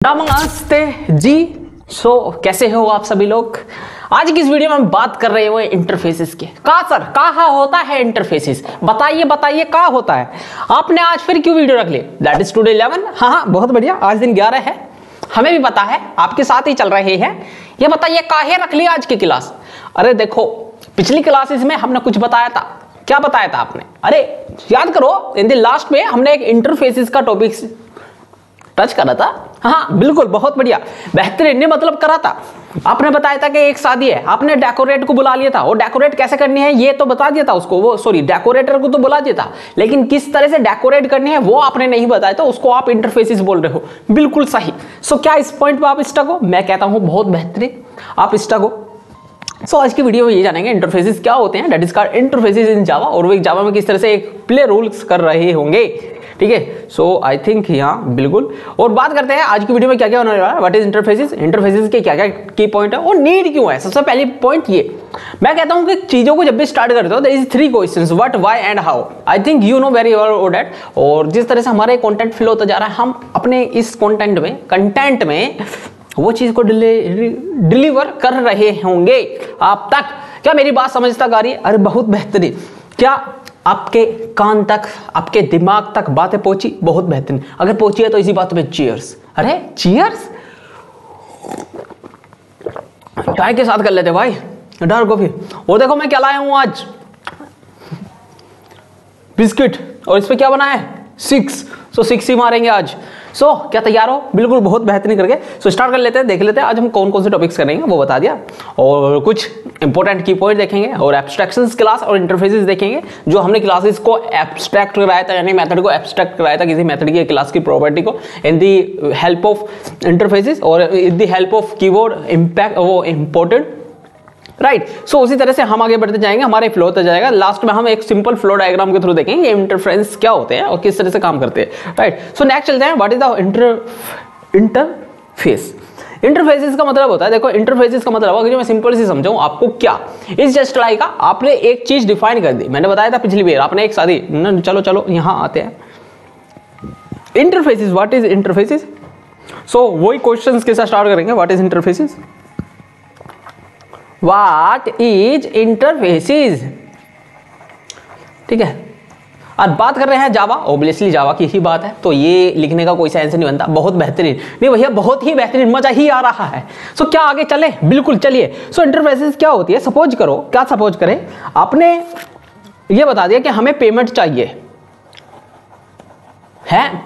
नमस्ते जी। कैसे हो आप सभी लोग। आज की इस वीडियो में हम बात कर रहे हो इंटरफेसेस के। सर कहाँ होता है इंटरफेसेस, बताइए बताइए कहाँ होता है। आपने आज फिर क्यों वीडियो रख ली। That is today 11। हाँ बहुत बढ़िया, आज दिन 11 है, हमें भी पता है, आपके साथ ही चल रहे हैं। ये बताइए काहे रख ली आज की क्लास। अरे देखो पिछली क्लासेस में हमने कुछ बताया था। क्या बताया था आपने, अरे याद करो। इन द लास्ट में हमने एक इंटरफेसेस का टॉपिक टच करा था। हाँ बिल्कुल, बहुत बढ़िया, बेहतरीन ने मतलब करा था। आपने बताया था कि एक शादी है, आपने डेकोरेट को बुला लिया था। वो डेकोरेट कैसे करनी है ये तो बता दिया था उसको, वो सॉरी डेकोरेटर को तो बुला दिया था, लेकिन किस तरह से डेकोरेट करनी है वो आपने नहीं बताया था। उसको आप इंटरफेसेस बोल रहे हो, बिल्कुल सही। क्या इस पॉइंट पे आप स्टक हो। मैं कहता हूं बहुत बेहतरीन, आप स्टक हो। आज की वीडियो में ये जानेंगे इंटरफेसेस क्या होते हैं, दैट इज कॉल्ड इंटरफेसेस इन जावा, और वो जावा में किस तरह से एक प्ले रूल्स कर रहे होंगे। ठीक है, आई थिंक यहाँ बिल्कुल। और बात करते हैं आज की वीडियो में क्या क्या होने वाला है। व्हाट इज इंटरफेसेस, इंटरफेसेस के क्या क्या की पॉइंट है और नीड क्यों है। सबसे पहली पॉइंट ये, मैं कहता हूं कि चीजों को जब भी स्टार्ट करते हो, there is 3 questions, what, why and how. I think you know very well that. और जिस तरह से हमारे कंटेंट फिल होता जा रहा है, हम अपने इस कंटेंट में वो चीज को डिलीवर कर रहे होंगे आप तक। क्या मेरी बात समझ तक आ रही है। अरे बहुत बेहतरीन। क्या आपके कान तक, आपके दिमाग तक बातें पहुंची, बहुत बेहतरीन। अगर पहुंची है तो इसी बात पे चीयर्स। अरे चीयर्स चाय के साथ कर लेते भाई, डार्क कॉफी। और देखो मैं क्या लाया हूं आज, बिस्किट, और इस पे क्या बना है 6। 6 ही मारेंगे आज। क्या तैयार हो, बिल्कुल बहुत बेहतरीन करके। स्टार्ट कर लेते हैं, देख लेते हैं आज हम कौन कौन से टॉपिक्स करेंगे, वो बता दिया। और कुछ इंपॉर्टेंट की पॉइंट देखेंगे, और एब्स्ट्रैक्शंस क्लास और इंटरफेसेस देखेंगे, जो हमने क्लासेस को एब्स्ट्रैक्ट कराया था, यानी मेथड को एब्स्ट्रैक्ट कराया था किसी मेथड की क्लास की प्रॉपर्टी को in the help of interfaces और in the help of keyword impact, वो इंपॉर्टेंट राइट। उसी तरह से हम आगे बढ़ते जाएंगे, हमारे फ्लो होता जाएगा। लास्ट में हम एक सिंपल फ्लो डायग्राम के थ्रू देखेंगे ये इंटरफेरेंस क्या होते हैं और किस तरह से काम करते हैं। राइट, नेक्स्ट चलते हैं, what is the interface. Interfaces का मतलब होता है, देखो इंटरफेसेस का मतलब अगर मैं सिंपल से समझाऊं आपको, क्या इज जस्ट लाइक आपने एक चीज डिफाइन कर दी। मैंने बताया था पिछली बार, आपने एक शादी, चलो यहां आते हैं। Interfaces, what is interfaces. वही क्वेश्चंस के साथ स्टार्ट करेंगे। What is interfaces, What is interfaces। ठीक है, आज बात कर रहे हैं जावा, ऑब्वियसली जावा की ही बात है, तो ये लिखने का कोई सेंस नहीं बनता। बहुत बेहतरीन, नहीं भैया बहुत ही बेहतरीन, मजा ही आ रहा है। क्या आगे चले, बिल्कुल चलिए। इंटरफेसेस क्या होती है, सपोज करो, क्या सपोज करें, आपने ये बता दिया कि हमें पेमेंट चाहिए है,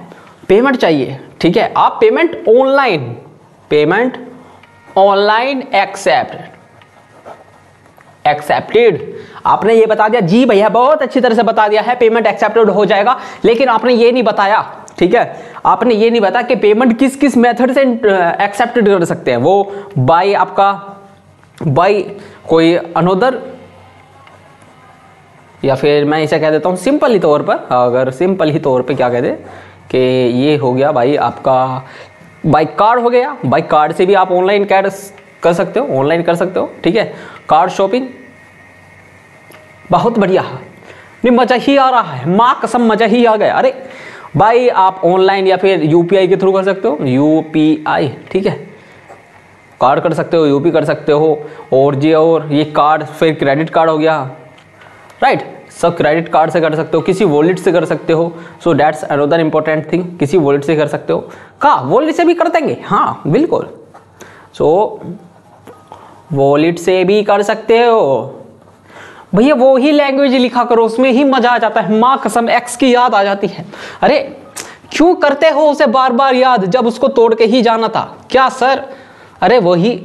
पेमेंट चाहिए। ठीक है, आप पेमेंट ऑनलाइन एक्सेप्टेड, आपने ये बता दिया जी भैया, बहुत अच्छी तरह से बता दिया है, पेमेंट एक्सेप्टेड हो जाएगा। लेकिन आपने ये नहीं बताया, ठीक है, आपने ये नहीं बताया कि पेमेंट किस किस मेथड से एक्सेप्टेड कर सकते हैं। वो बाय कोई अनोदर, या फिर मैं इसे कह देता हूं सिंपल ही तौर पर, अगर सिंपल ही तौर पे क्या कहते हैं कि ये हो गया भाई आपका बाय कार्ड हो गया। बाय कार्ड से भी आप ऑनलाइन कर सकते हो, ठीक है। कार्ड शॉपिंग, बहुत बढ़िया, नहीं मजा ही आ रहा है, माँ कसम मजा ही आ गया। अरे भाई आप ऑनलाइन या फिर यूपीआई के थ्रू कर सकते हो, यूपीआई, ठीक है, कार्ड कर सकते हो, यूपी कर सकते हो, और ये कार्ड, फिर क्रेडिट कार्ड हो गया, राइट। सब क्रेडिट कार्ड से कर सकते हो, किसी वॉलेट से कर सकते हो। दैट्स अनदर इंपॉर्टेंट थिंग, किसी वॉलेट से कर सकते हो। वॉलेट से भी कर देंगे, हाँ बिल्कुल। वॉलेट से भी कर सकते हो भैया, वो ही लैंग्वेज लिखा करो, उसमें ही मजा आ जाता है। माँ कसम एक्स की याद आ जाती है। अरे क्यों करते हो उसे बार बार याद, जब उसको तोड़ के ही जाना था। क्या सर, अरे वही,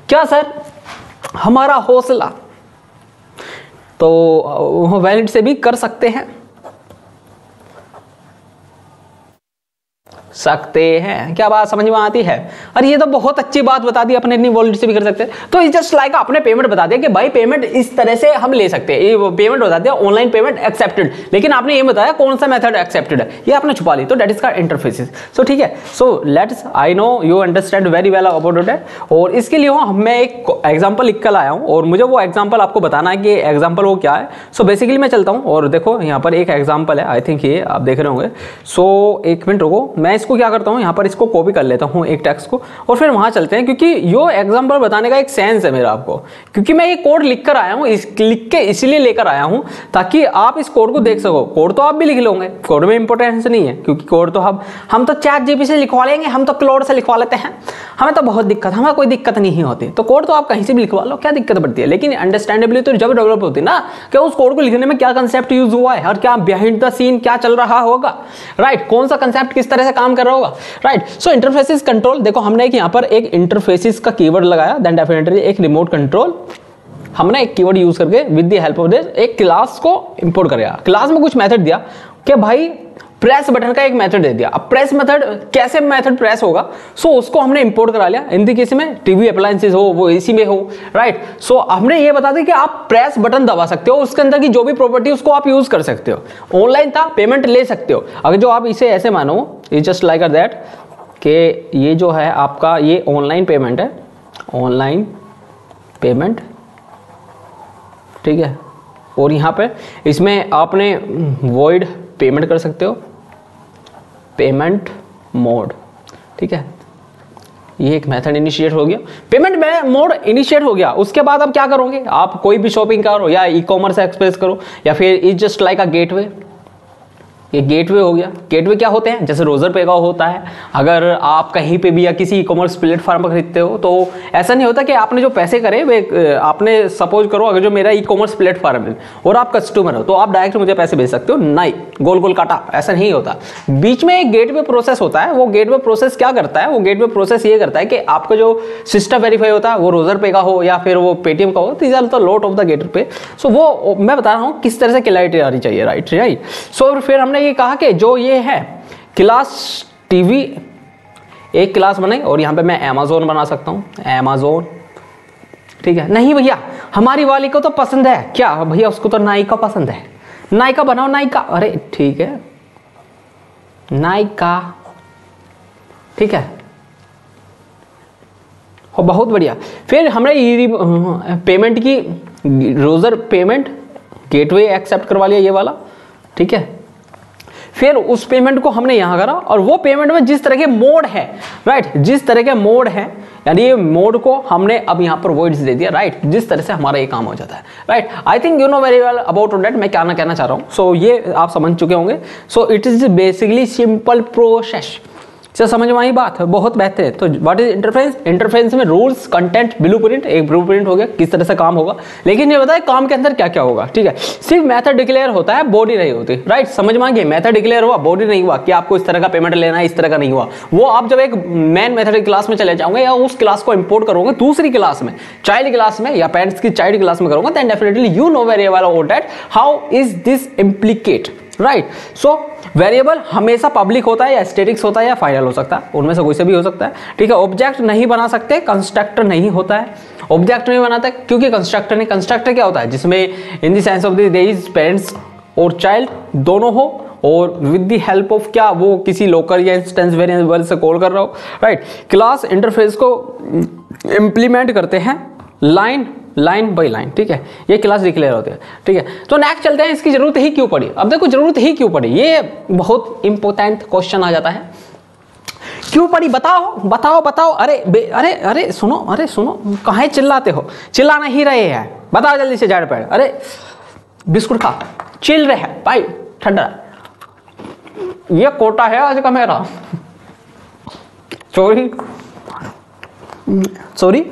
क्या सर, हमारा हौसला। तो वॉलेट से भी कर सकते हैं, क्या बात समझ में आती है। अरे ये तो बहुत अच्छी बात बता दी अपने, अपनी वॉलेट से भी कर सकते हैं। तो इस जस्ट लाइक आपने पेमेंट बता दिया कि भाई पेमेंट इस तरह से हम ले सकते हैं, ये पेमेंट बता दिया ऑनलाइन पेमेंट एक्सेप्टेड, लेकिन आपने ये बताया कौन सा मेथड एक्सेप्टेड है, ये आपने छुपा ली। तो दैट इज का इंटरफेसेस। ठीक है, let's, I know you understand very well about that. और इसके लिए मैं एक एग्जाम्पल लिख कर आया हूँ और मुझे वो एग्जाम्पल आपको बताना है कि एग्जाम्पल वो क्या है। बेसिकली मैं चलता हूँ और देखो यहाँ पर एक एग्जाम्पल है, आई थिंक ये आप देख रहे होंगे। एक मिनट रुको, मैं इसको क्या करता हूँ, यहाँ पर इसको कॉपी कर लेता हूँ एक टेक्स्ट को, और फिर वहाँ चलते हैं, क्योंकि यो एग्जाम्पल बताने का एक सेंस है मेरा आपको, क्योंकि मैं ये कोड लिख कर आया हूँ, लिख के इसलिए लेकर आया हूँ ताकि आप इस कोड को देख सको। कोड तो आप भी लिख लोगे, कोड में इंपॉर्टेंस नहीं है, क्योंकि कोड तो हम तो चैट जीपीटी से लिखवा लेंगे, हम तो क्लाउड से लिखवा लेते हैं, हमें तो बहुत दिक्कत, हमें कोई दिक्कत नहीं होती। तो कोड तो आप कहीं से भी लिखवा लो, क्या दिक्कत पड़ती है। लेकिन अंडरस्टैंडेबली तो जब डेवलप होती है ना कि उस कोड को लिखने में क्या कंसेप्ट यूज हुआ है और क्या बिहाइंड द सीन क्या चल रहा होगा, राइट, कौन सा कंसेप्ट किस तरह से काम कर रहा होगा, राइट। सो इंटरफेसिस कंट्रोल, देखो हमने एक यहाँ पर एक इंटरफेसिस का कीवर्ड लगाया, देन डेफिनेटली एक रिमोट कंट्रोल हमने एक कीवर्ड यूज करके with the help of this एक क्लास को इंपोर्ट करेगा। क्लास में कुछ मेथड दिया कि भाई प्रेस बटन का एक मेथड दे दिया। अब प्रेस मेथड कैसे मेथड प्रेस होगा, सो उसको हमने इंपोर्ट करा लिया। इन द केस में टीवी अप्लायंसेस हो, वो एसी में हो, राइट। सो हमने ये बता दिया कि आप प्रेस बटन दबा सकते हो, उसके अंदर की जो भी प्रॉपर्टी उसको आप यूज कर सकते हो। ऑनलाइन था, पेमेंट ले सकते हो। अगर जो आप इसे ऐसे मानो, इट्स जस्ट लाइक दैट कि ये जो है आपका ये ऑनलाइन पेमेंट है, ऑनलाइन पेमेंट, ठीक है। और यहाँ पे इसमें आपने वॉइड पेमेंट कर सकते हो, पेमेंट मोड, ठीक है। ये एक मेथड इनिशिएट हो गया, पेमेंट मोड इनिशिएट हो गया। उसके बाद आप क्या करोगे, आप कोई भी शॉपिंग करो या ई कॉमर्स एक्सप्रेस करो या फिर is just like a gateway. ये गेटवे हो गया। गेटवे क्या होते हैं, जैसे रोजर पे का होता है। अगर आप कहीं पे भी या किसी ई कॉमर्स प्लेटफॉर्म पर खरीदते हो तो ऐसा नहीं होता कि आपने जो पैसे करे वे आपने सपोज करो, अगर जो मेरा ई कॉमर्स प्लेटफॉर्म है और आप कस्टमर हो तो आप डायरेक्ट मुझे पैसे भेज सकते हो, नहीं गोल गोल काटा, ऐसा नहीं होता। बीच में एक गेटवे प्रोसेस होता है। वो गेटवे प्रोसेस क्या करता है, वो गेटवे प्रोसेस ये करता है कि आपका जो सिस्टम वेरीफाई होता है वो रोजर पे का हो या फिर वो पेटीएम का हो, these are the lot of the gateway पे। सो वो मैं बता रहा हूँ किस तरह से क्लैरिटी आनी चाहिए, राइट राइट। सो फिर हमने ये कहा कि जो ये है क्लास टीवी, एक क्लास बनाई और यहां पे मैं अमेज़न बना सकता हूं, अमेज़न, ठीक है। नहीं भैया हमारी वाली को तो पसंद है, क्या भैया उसको तो नायिका पसंद है, नायिका बनाओ नायिका, अरे ठीक है नायिका, ठीक है, और बहुत बढ़िया। फिर हमने पेमेंट की रोजर पेमेंट गेटवे एक्सेप्ट करवा लिया, ये वाला, ठीक है। फिर उस पेमेंट को हमने यहां करा और वो पेमेंट में जिस तरह के मोड है, राइट, जिस तरह के मोड है, यानी ये मोड को हमने अब यहां पर वॉइड्स दे दिया, राइट, जिस तरह से हमारा ये काम हो जाता है, right. I think you know very well about that, मैं क्या ना कहना चाह रहा हूं। सो ये आप समझ चुके होंगे। So it is basically simple process. समझ में आई बात, बहुत बेहतर है। तो व्हाट इज इंटरफेरेंस, इंटरफेरेंस में रूल्स, कंटेंट, ब्लूप्रिंट, एक ब्लूप्रिंट हो गया किस तरह से काम होगा, लेकिन ये बताए काम के अंदर क्या क्या होगा, ठीक है। सिर्फ मेथड डिक्लेयर होता है, बॉडी नहीं होती, राइट। समझ में आ गया, मेथड डिक्लेयर हुआ, बॉडी नहीं हुआ कि आपको इस तरह का पेमेंट लेना है, इस तरह का नहीं हुआ। वो आप जब एक मेन मेथड क्लास में चले जाओगे या उस क्लास को इंपोर्ट करोगे दूसरी क्लास में, चाइल्ड क्लास में या पेरेंट्स की चाइल्ड क्लास में करोगे, then definitely you know very well about that how is this implicate, right. So variable हमेशा पब्लिक होता है या स्टैटिक्स होता है या फाइनल हो सकता है, उनमें से कोई से भी हो सकता है, ठीक है। ऑब्जेक्ट नहीं बना सकते, कंस्ट्रक्टर नहीं होता है, ऑब्जेक्ट नहीं बनाता क्योंकि कंस्ट्रक्टर नहीं। कंस्ट्रक्टर क्या होता है, जिसमें इन the sense of the their parents और चाइल्ड दोनों हो और विद द हेल्प ऑफ क्या, वो किसी लोकल या इंस्टेंस वेरिएबल से कॉल कर रहा हो, राइट। क्लास इंटरफेस को इंप्लीमेंट करते हैं लाइन बाय लाइन, ठीक है। ये क्लास डिक्लेयर होते हैं, ठीक है। तो नेक्स्ट चलते हैं, इसकी जरूरत ही क्यों पड़ी। अब देखो जरूरत ही क्यों पड़ी, ये बहुत इंपॉर्टेंट क्वेश्चन आ जाता है। क्यों पड़ी बताओ बताओ बताओ। अरे अरे अरे सुनो, अरे सुनो, कहाँ चिल्लाते हो, चिल्ला नहीं रहे हैं, बताओ जल्दी से झाड़ पेड़। अरे बिस्कुट खा, चिल रहे हैं भाई, ठंडा, ये कोटा है आज का मेरा, सॉरी।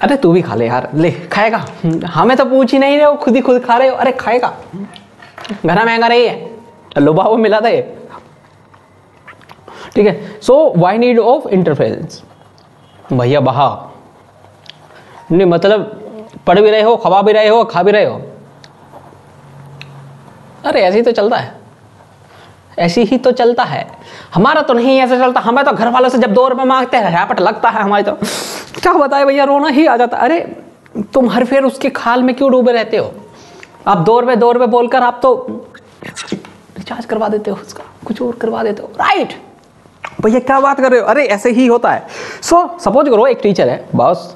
अरे तू भी खा ले यार, ले खाएगा, हमें तो पूछ ही नहीं रहे हो, खुद ही खुद खा रहे हो। अरे खाएगा, घना महंगा नहीं है, लोबा वो मिला था ये, ठीक है। So why need of interference, भैया बहा नहीं, मतलब पढ़ भी रहे हो, खवा भी रहे हो, खा भी रहे हो। अरे ऐसे ही तो चलता है, ऐसी ही तो चलता है। हमारा तो नहीं ऐसे चलता, हमें तो घर वालों से जब 2 रुपए मांगते हैं रैपट लगता है हमारी, तो क्या बताए भैया, रोना ही आ जाता। अरे तुम हर फेर उसके खाल में क्यों डूबे रहते हो। आप 2 रुपए बोलकर आप तो रिचार्ज करवा देते हो, उसका कुछ और करवा देते हो, राइट। भैया क्या बात कर रहे हो, अरे ऐसे ही होता है। सो सपोज करो एक टीचर है, बॉस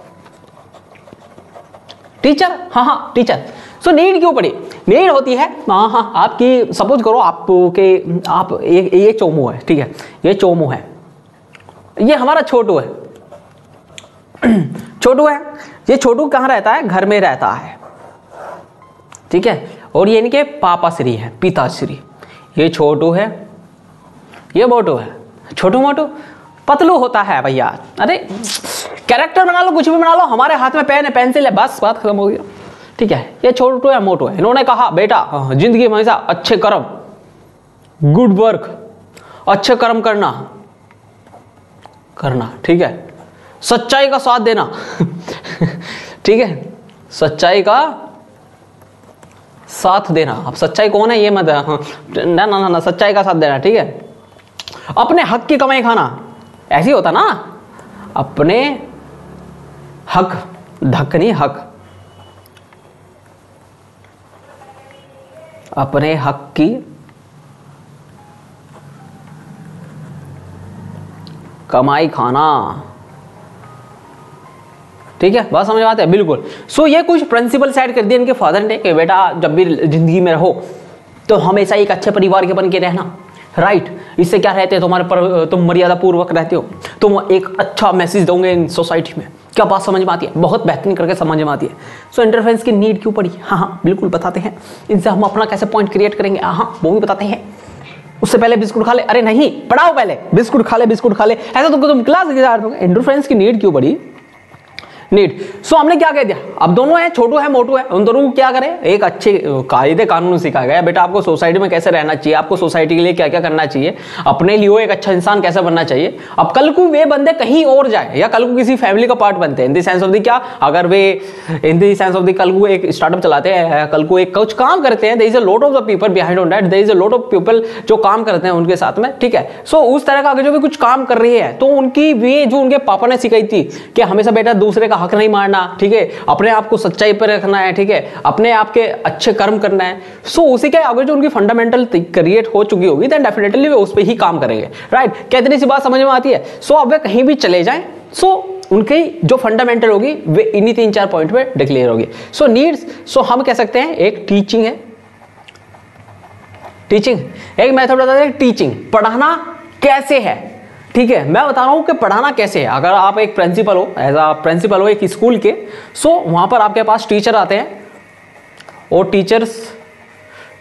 टीचर, हाँ टीचर। सो नीड क्यों पड़ी, नीड होती है, हाँ आपकी, सपोज करो आपके, आप ये चोमू है, ठीक है, ये चोमू है, ये हमारा छोटू है, छोटू है, ये छोटू कहाँ रहता है, घर में रहता है, ठीक है, और ये इनके पापा श्री है, पिताश्री, ये छोटू है, ये मोटू है, छोटू मोटू पतलू होता है भैया। अरे कैरेक्टर बना लो, कुछ भी बना लो, हमारे हाथ में पेन है, पेंसिल है, बस बात खत्म हो गई, ठीक है। ये छोटू है, मोटू है, इन्होंने कहा बेटा जिंदगी में हमेशा अच्छे कर्म, गुड वर्क, अच्छे कर्म करना, ठीक है, सच्चाई का साथ देना ठीक है, सच्चाई का साथ देना। अब सच्चाई कौन है ये मत, ना ना ना, सच्चाई का साथ देना, ठीक है। अपने हक की कमाई खाना, ऐसे ही होता ना, अपने हक, धक नहीं हक, अपने हक की कमाई खाना, ठीक है, बात समझ में आती है, बिल्कुल। सो ये कुछ प्रिंसिपल सेट कर दिए इनके फादर ने कि बेटा जब भी जिंदगी में रहो तो हमेशा एक अच्छे परिवार के बन के रहना, राइट। इससे क्या रहते हैं, तुम्हारे पर तुम मर्यादा पूर्वक रहते हो, तुम एक अच्छा मैसेज दोगे इन सोसाइटी में। क्या बात समझ में आती है, बहुत बेहतरीन करके समझ में आती है। सो इंटरफेरेंस की नीड क्यों पड़ी, हाँ बिल्कुल बताते हैं। इनसे हम अपना कैसे पॉइंट क्रिएट करेंगे, हाँ वो भी बताते हैं। उससे पहले बिस्कुट खा ले, अरे नहीं पढ़ाओ पहले, बिस्कुट खा ले, बिस्कुट खा ले, ऐसा तो तुम क्लास के जा रहे हो। इंटरफेरेंस की नीड क्यों पड़ी, नीड। सो हमने क्या कह दिया, अब दोनों है, छोटू है मोटू है, उन दोनों को क्या करें, एक अच्छे कायदे कानून सिखाया गया, बेटा आपको सोसाइटी में कैसे रहना चाहिए, आपको सोसाइटी के लिए क्या क्या करना चाहिए, अपने लिए एक अच्छा इंसान कैसे बनना चाहिए। अब कल को वे बंदे कहीं और जाए या कल को किसी फैमिली का पार्ट बनते हैं, in the sense of the क्या, अगर वे in the sense of the कल को एक स्टार्टअप चलाते हैं, कल को एक कुछ काम करते हैं, there is a lot of the people behind on that, there is a lot of people जो काम करते हैं उनके साथ में, ठीक है। सो उस तरह का अगर जो भी कुछ काम कर रही है तो उनकी वे जो उनके पापा ने सिखाई थी कि हमेशा बेटा दूसरे का हक नहीं मारना, ठीक है, अपने आप को सच्चाई पर रखना है, ठीक है, अपने आप के अच्छे कर्म करना है। सो उसी के अगर जो उनकी फंडामेंटल क्रिएट हो चुकी होगी देन डेफिनेटली वे उस पर ही काम करेंगे, राइट। कितनी सी बात समझ में आती है। सो अब वे कहीं भी चले जाएं, सो उनकी जो फंडामेंटल होगी वे इन्हीं 3-4 पॉइंट पे डिक्लेयर होगी। सो नीड्स, सो हम कह सकते हैं एक टीचिंग है, टीचिंग एक मेथड बताते हैं, टीचिंग पढ़ाना कैसे है, ठीक है। मैं बता रहा हूं कि पढ़ाना कैसे है। अगर आप एक प्रिंसिपल हो, एज अ प्रिंसिपल हो एक स्कूल के, सो वहां पर आपके पास टीचर आते हैं और टीचर्स,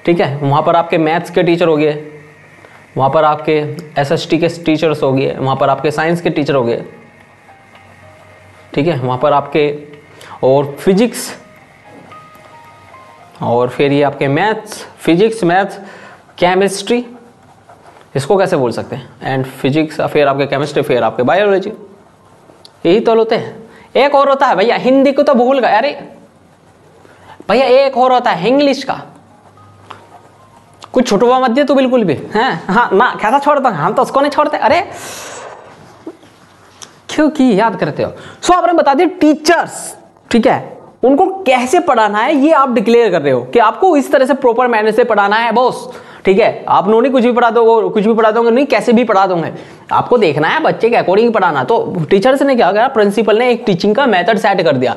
ठीक है, वहां पर आपके मैथ्स के टीचर हो गए, वहां पर आपके एसएसटी के टीचर्स हो गए, वहां पर आपके साइंस के टीचर हो गए, ठीक है, वहां पर आपके और फिजिक्स, और फिर ये आपके मैथ्स, फिजिक्स, मैथ्स, केमिस्ट्री, इसको कैसे बोल सकते हैं, एंड फिजिक्स, फिर आपके केमिस्ट्री, फिर आपके बायोलॉजी, यही तो होते हैं। एक और होता है भैया, हिंदी को तो भूल गए, अरे भैया एक और होता है इंग्लिश का, कुछ छुटवा मत दिए तो बिल्कुल भी है, हाँ ना कैसा छोड़ता हूं, हम तो उसको नहीं छोड़ते, अरे क्योंकि याद करते हो। सो आपने बता दिया टीचर्स, ठीक है, उनको कैसे पढ़ाना है ये आप डिक्लेयर कर रहे हो कि आपको इस तरह से प्रॉपर मैनर से पढ़ाना है बॉस, ठीक है। आप नहीं कुछ भी पढ़ा दो, कुछ भी पढ़ा दोगे, नहीं कैसे भी पढ़ा दोगे, आपको देखना है बच्चे के अकॉर्डिंग पढ़ाना। तो टीचर्स ने क्या करा, प्रिंसिपल ने एक टीचिंग का मेथड सेट कर दिया।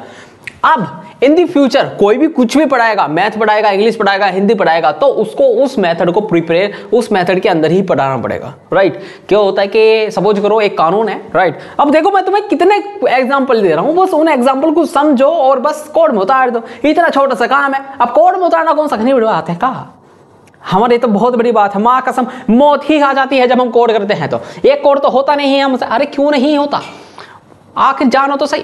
अब इन दी फ्यूचर कोई भी कुछ भी पढ़ाएगा, मैथ पढ़ाएगा, इंग्लिश पढ़ाएगा, हिंदी पढ़ाएगा, तो उसको उस मेथड को प्रिपेयर, उस मेथड के अंदर ही पढ़ाना पड़ेगा, राइट। क्या होता है कि सपोज करो एक कानून है, राइट। अब देखो मैं तुम्हें कितने एग्जांपल दे रहा हूं, बस उन एग्जांपल को समझो और बस कोड में उतार दो, इतना छोटा सा काम है। अब कोड में उतारना कौन सा नहीं बड़ी बात है, कहा हमारे तो बहुत बड़ी बात है, माँ कसम मौत ही आ जाती है जब हम कोड करते हैं। तो एक कोड तो होता नहीं है हमसे, अरे क्यों नहीं होता, आखिर जानो तो सही,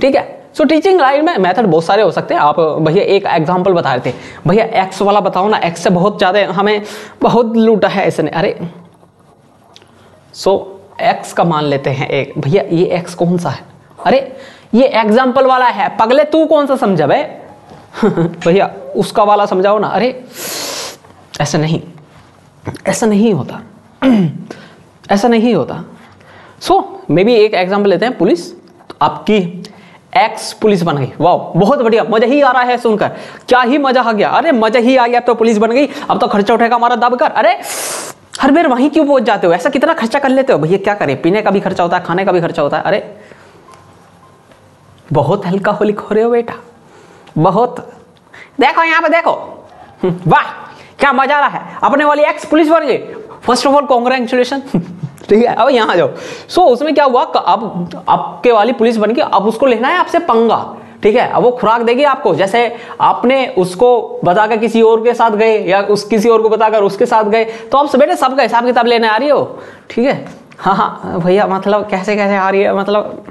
ठीक है। सो टीचिंग लाइन में मेथड बहुत सारे हो सकते हैं। आप भैया एक एग्जांपल बता रहे थे, भैया एक्स वाला बताओ ना, एक्स से बहुत ज्यादा हमें बहुत लूटा है इसने, अरे सो एक्स का मान लेते हैं एक, भैया ये एक्स कौन सा है, अरे ये एग्जांपल वाला है, पगले तू कौन सा समझा बे भैया उसका वाला समझाओ ना, अरे ऐसा नहीं, ऐसा नहीं होता ऐसा नहीं होता। सो मे बी एक एग्जांपल लेते हैं, पुलिस, आपकी एक्स पुलिस बन गई, वाह बहुत बढ़िया, मजा ही आ रहा है सुनकर, क्या ही मजा आ गया, अरे मजा ही आ गया, अब तो पुलिस बन गई, अब तो खर्चा उठेगा हमारा दबकर। अरे हर बार वहीं क्यों पहुंच जाते हो, ऐसा कितना खर्चा कर लेते हो भैया, क्या करें, पीने का भी खर्चा होता है, खाने का भी खर्चा होता है, अरे बहुत हल्का होलिक हो रहे हो बेटा, बहुत देखो यहाँ पे देखो, वाह क्या मजा आ रहा है, अपने वाली एक्स पुलिस बन गई। First of all congratulation. ठीक है, अब यहाँ आ जाओ। सो उसमें क्या हुआ, अब आपके वाली पुलिस बन गई, अब उसको लेना है आपसे पंगा। ठीक है, अब वो खुराक देगी आपको, जैसे आपने उसको बताकर किसी और के साथ गए या उस किसी और को बताकर उसके साथ गए, तो आप बेटे सब हिसाब किताब लेने आ रही हो। ठीक है, हाँ भैया, मतलब कैसे कैसे आ रही है, मतलब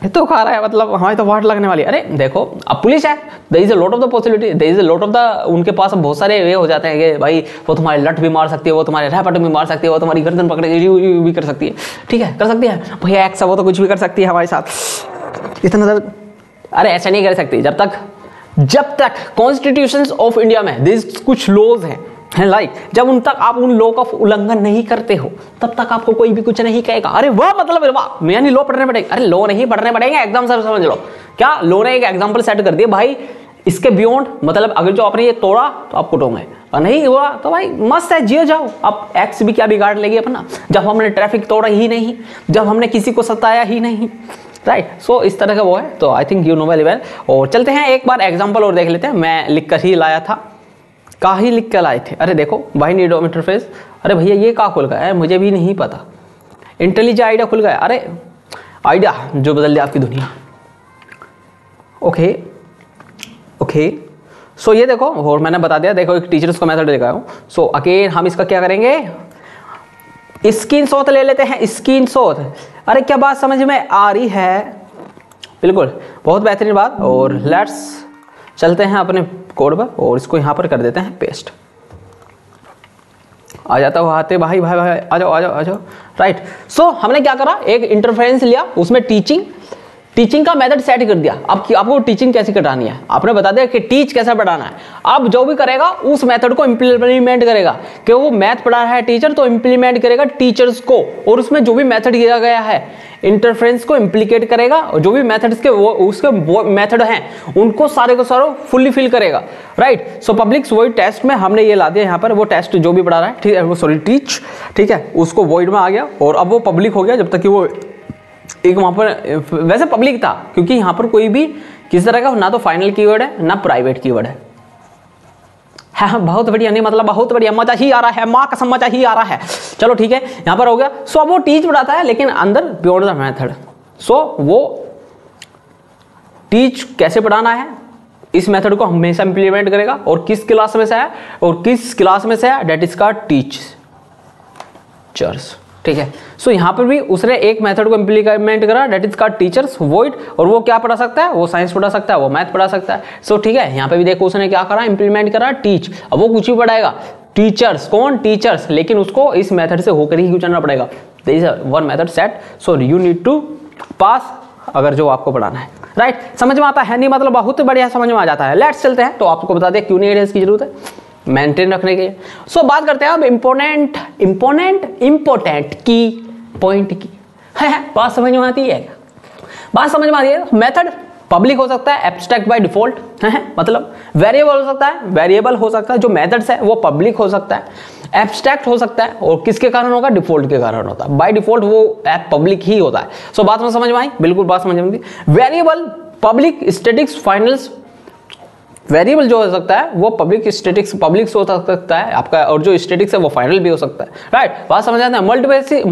तो खा रहा है, मतलब हमारी तो वाट लगने वाली है। अरे देखो, अब पुलिस है, there is a lot of the possibility, there is a lot of the, उनके पास बहुत सारे वे हो जाते हैं कि भाई वो तुम्हारे लट भी मार सकती है, वो तुम्हारे रैपट भी मार सकती है, वो तुम्हारी गर्दन पकड़ के भी कर सकती है। ठीक है, कर सकती है भैया, एक्स वो तो कुछ भी कर सकती है हमारे साथ, इतना। अरे ऐसा नहीं कर सकती जब तक कॉन्स्टिट्यूशन ऑफ इंडिया में कुछ लॉज हैं, लाइक जब उन तक आप उन लॉ का उल्लंघन नहीं करते हो तब तक आपको कोई भी कुछ नहीं कहेगा। अरे वाह, मतलब वाह, यानी लॉ पढ़ने पड़ेगा। अरे लॉ नहीं पढ़ने पड़ेंगे, एकदम सर समझ लो, क्या लॉ ने एक एग्जांपल सेट कर दिया भाई, इसके बियॉन्ड, मतलब अगर जो आपने ये तोड़ा तो आप कुटोगे, और नहीं हुआ तो भाई मस्त है, जियो जाओ। अब एक्स भी क्या बिगाड़ लेगी अपना, जब हमने ट्रैफिक तोड़ा ही नहीं, जब हमने किसी को सताया ही नहीं, राइट। सो इस तरह का वो है, तो आई think you know very well. और चलते हैं एक बार एग्जांपल और देख लेते हैं, मैं लिख कर ही लाया था, का ही लिख कर लाए थे। अरे देखो भाई, नीड ऑफ इंटरफेस, अरे भैया ये का खुल गया है, मुझे भी नहीं पता। इंटेलिजेंट आइडिया खुल गया, अरे आइडिया जो बदल दिया आपकी दुनिया। ओके ओके, सो ये देखो, और मैंने बता दिया, देखो एक टीचर्स का मेथड दिखाया हूँ। सो अगेन हम इसका क्या करेंगे, स्क्रीनशॉट ले लेते हैं, स्क्रीनशॉट। अरे क्या बात समझ में आ रही है, बिल्कुल बहुत बेहतरीन बात। और लेट्स चलते हैं अपने कोड पर और इसको यहाँ पर कर देते हैं पेस्ट। आ जाता हो आते भाई भाई भाई, आ जाओ आ जाओ आ जाओ, राइट। सो हमने क्या करा, एक इंटरफेरेंस लिया, उसमें टीचिंग का मेथड सेट कर दिया। अब आपको टीचिंग कैसे करानी है, आपने बता दिया कि टीच कैसे पढ़ाना है। अब जो भी करेगा उस मेथड को इम्प्लीमेंट करेगा, कि वो मैथ पढ़ा रहा है टीचर तो इम्प्लीमेंट करेगा टीचर्स को, और उसमें जो भी मेथड दिया गया है इंटरफेरेंस को इम्प्लीकेट करेगा, और जो भी मेथड्स के वो उसके मेथड हैं उनको सारे को सारे फुल्ली फिल करेगा, right. So public void test में हमने ये ला दिया यहाँ पर, वो टेस्ट जो भी पढ़ा रहा है, ठीक है, वो सॉरी टीच, ठीक है, उसको वॉइड में आ गया और अब वो पब्लिक हो गया, जब तक कि वो एक वहां पर वैसे पब्लिक था, क्योंकि यहां पर कोई भी किस तरह का ना तो फाइनल कीवर्ड है ना प्राइवेट कीवर्ड है। हाँ, बहुत बढ़िया, नहीं मतलब बहुत बढ़िया, मजा ही आ रहा है, माँ कसम मजा ही आ रहा है। चलो ठीक है, यहां पर हो गया। सो अब वो टीच पढ़ाता है लेकिन अंदर बियॉन्ड द मेथड। सो वो टीच कैसे पढ़ाना है, इस मेथड को हमेशा इंप्लीमेंट करेगा, और किस क्लास में से है, और किस क्लास में से है, डेट इज का टीचर्स, ठीक है। सो यहाँ पर भी उसने एक मेथड को इंप्लीमेंट करा, डेट इज का टीचर्स वॉइड, और वो क्या पढ़ा सकता है, वो साइंस पढ़ा सकता है, वो मैथ पढ़ा सकता है। सो ठीक है, यहाँ पे भी देखो उसने क्या करा, इंप्लीमेंट करा टीच। अब वो कुछ भी पढ़ाएगा, टीचर्स कौन, टीचर्स, लेकिन उसको इस मेथड से होकर ही गुजरना पड़ेगा। There is one method set, so you need to pass, अगर जो आपको पढ़ाना है, राइट। समझ में आता है नहीं, मतलब बहुत बढ़िया समझ में आ जाता है। लेट्स चलते हैं, तो आपको बता दें क्यों नहीं है इसकी जरूरत है, मेंटेन रखने के लिए। सो बात करते हैं अब इंपोर्टेंट की पॉइंट की, है बात समझ में आती है, बात समझ में आती है। मेथड पब्लिक हो सकता है, एब्स्ट्रैक्ट बाय डिफॉल्ट, है मतलब वेरिएबल हो सकता है, वेरिएबल हो सकता है, जो मेथड्स है वो पब्लिक हो सकता है, एब्स्ट्रैक्ट हो सकता है, और किसके कारण होगा, डिफॉल्ट के कारण होता है। बाय डिफॉल्ट वो ऐप पब्लिक ही होता है। सो बात में समझ में आई, बिल्कुल बात समझ में आई। Variable public statics finals, variable जो हो सकता है वो पब्लिक स्टैटिक्स पब्लिक हो सकता है आपका, और जो स्टैटिक्स है वो फाइनल भी हो सकता है, राइट। बात समझ आता है।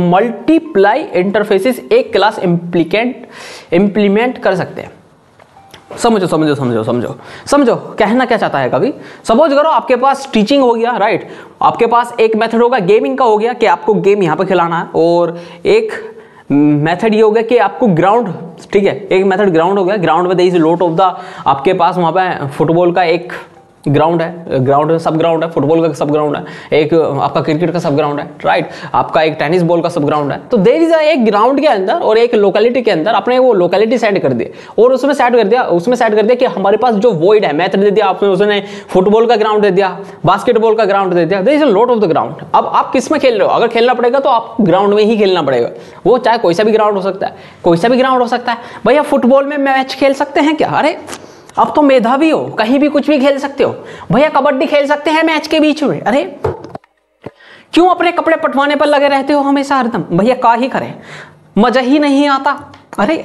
मल्टीप्लाई इंटरफेसेस एक क्लास इंप्लीमेंट कर सकते हैं। समझो समझो समझो समझो समझो, कहना क्या चाहता है कभी। सपोज करो आपके पास टीचिंग हो गया, राइट, आपके पास एक मेथड होगा गेमिंग का, हो गया कि आपको गेम यहाँ पे खिलाना है, और एक मेथड ये हो गया कि आपको ग्राउंड, ठीक है, एक मेथड ग्राउंड हो गया। ग्राउंड में there is lot of the, आपके पास वहाँ पे फुटबॉल का एक ग्राउंड है, ग्राउंड सब ग्राउंड है, फुटबॉल का सब ग्राउंड है, एक आपका क्रिकेट का सब ग्राउंड है, राइट, आपका एक टेनिस बॉल का सब ग्राउंड है। तो देयर इज एक ग्राउंड के अंदर और एक लोकेलिटी के अंदर आपने वो लोकेलिटी सेट कर दी, और उसमें सेट कर दिया कि हमारे पास जो वॉइड है, मेथड दे दिया आपने, उसने फुटबॉल का ग्राउंड दे दिया, बास्केटबॉल का ग्राउंड दे दिया, there is a lot of the ground. अब आप किस में खेल रहे हो, अगर खेलना पड़ेगा तो आप ग्राउंड में ही खेलना पड़ेगा, वो चाहे कोई सा भी ग्राउंड हो सकता है, कोई सा भी ग्राउंड हो सकता है। भैया फुटबॉल में मैच खेल सकते हैं क्या, अरे अब तो मेधावी हो, कहीं भी कुछ भी खेल सकते हो। भैया कबड्डी खेल सकते हैं मैच के बीच में, अरे क्यों अपने कपड़े पटवाने पर लगे रहते हो हमेशा हरदम, भैया का ही करें, मजा ही नहीं आता, अरे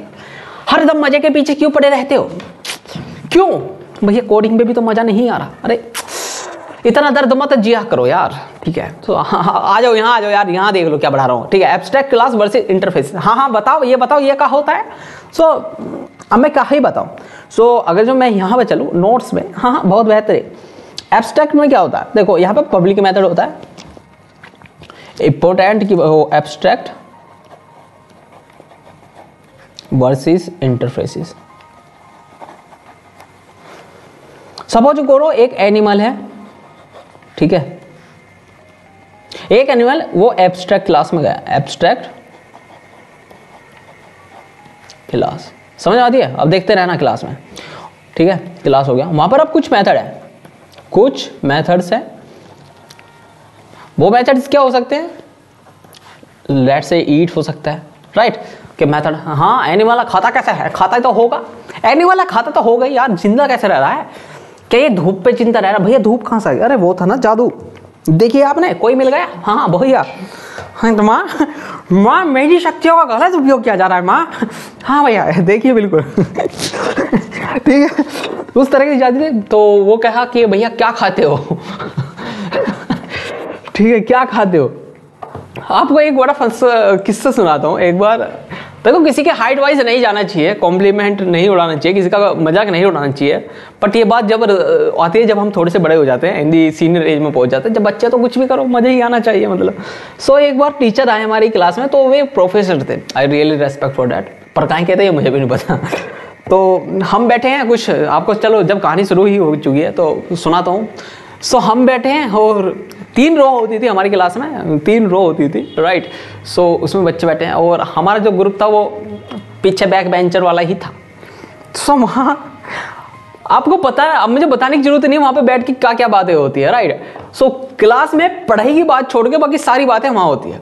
हरदम मजे के पीछे क्यों पड़े रहते हो, क्यों, भैया कोडिंग पे भी तो मजा नहीं आ रहा, अरे इतना दर्द मत जिया करो यार, ठीक है। तो आ जाओ यहाँ, आ जाओ यार, यहाँ देख लो क्या पढ़ा रहा हूँ, ठीक है। एब्स्ट्रैक्ट क्लास वर्सेस इंटरफेस, हाँ बताओ ये क्या होता है। सो अब मैं क्या ही बताऊँ। सो अगर जो मैं यहाँ पे चलूँ नोट्स में, हाँ बहुत बेहतर है। एब्स्ट्रैक्ट में क्या होता है, देखो यहाँ पे पब्लिक मेथड होता है, इंपॉर्टेंट कि वो एब्स्ट्रैक्ट वर्सेस इंटरफेसेस। सपोज करो एक एनिमल है, ठीक है, एक एनिमल वो एब्स्ट्रैक्ट क्लास में गया, एब्स्ट्रैक्ट क्लास, समझ आती है। अब देखते रहना क्लास में, ठीक है, क्लास हो गया, वहां पर अब कुछ मेथड है, कुछ मेथड्स है। वो मेथड्स क्या हो सकते हैं, लेट्स से ईट हो सकता है, राइट, कि मेथड, हाँ एनिमल खाता कैसे है, खाता ही तो होगा, एनिमल खाता तो होगा यार, जिंदा कैसे रह रहा है, क्या ये धूप पे चिंता रह रहा है, भैया धूप कहाँ से आ गया, अरे वो था ना जादू, देखिए आपने, कोई मिल गया, हाँ भैया, हाँ तो माँ मेरी शक्तियों का गलत उपयोग किया जा रहा है माँ, हाँ भैया देखिए बिल्कुल ठीक है, उस तरह की जादू थी। तो वो कहा कि भैया क्या खाते हो ठीक है, क्या खाते हो। आपको एक बड़ा किस्सा सुनाता हूँ। एक बार देखो, किसी के हाइट वाइज नहीं जाना चाहिए, कॉम्प्लीमेंट नहीं उड़ाना चाहिए, किसी का मजाक नहीं उड़ाना चाहिए, बट ये बात जब आती है जब हम थोड़े से बड़े हो जाते हैं, हिंदी सीनियर एज में पहुंच जाते हैं, जब बच्चे तो कुछ भी करो मजा ही आना चाहिए मतलब। सो एक बार टीचर आए हमारी क्लास में, तो वे प्रोफेसर थे, I really respect for that, पर कहीं कहते हैं मुझे भी नहीं पता तो हम बैठे हैं कुछ, आपको चलो जब कहानी शुरू ही हो चुकी है तो सुनाता हूँ। सो हम बैठे हैं और 3 रो होती थी हमारी क्लास में, 3 रो होती थी, राइट। सो उसमें बच्चे बैठे हैं और हमारा जो ग्रुप था वो पीछे बैक बेंचर वाला ही था। सो वहाँ आपको पता है, अब मुझे बताने की जरूरत नहीं, वहाँ पे बैठ के क्या क्या बातें होती है, राइट। सो क्लास में पढ़ाई की बात छोड़ के बाकी सारी बातें वहाँ होती है।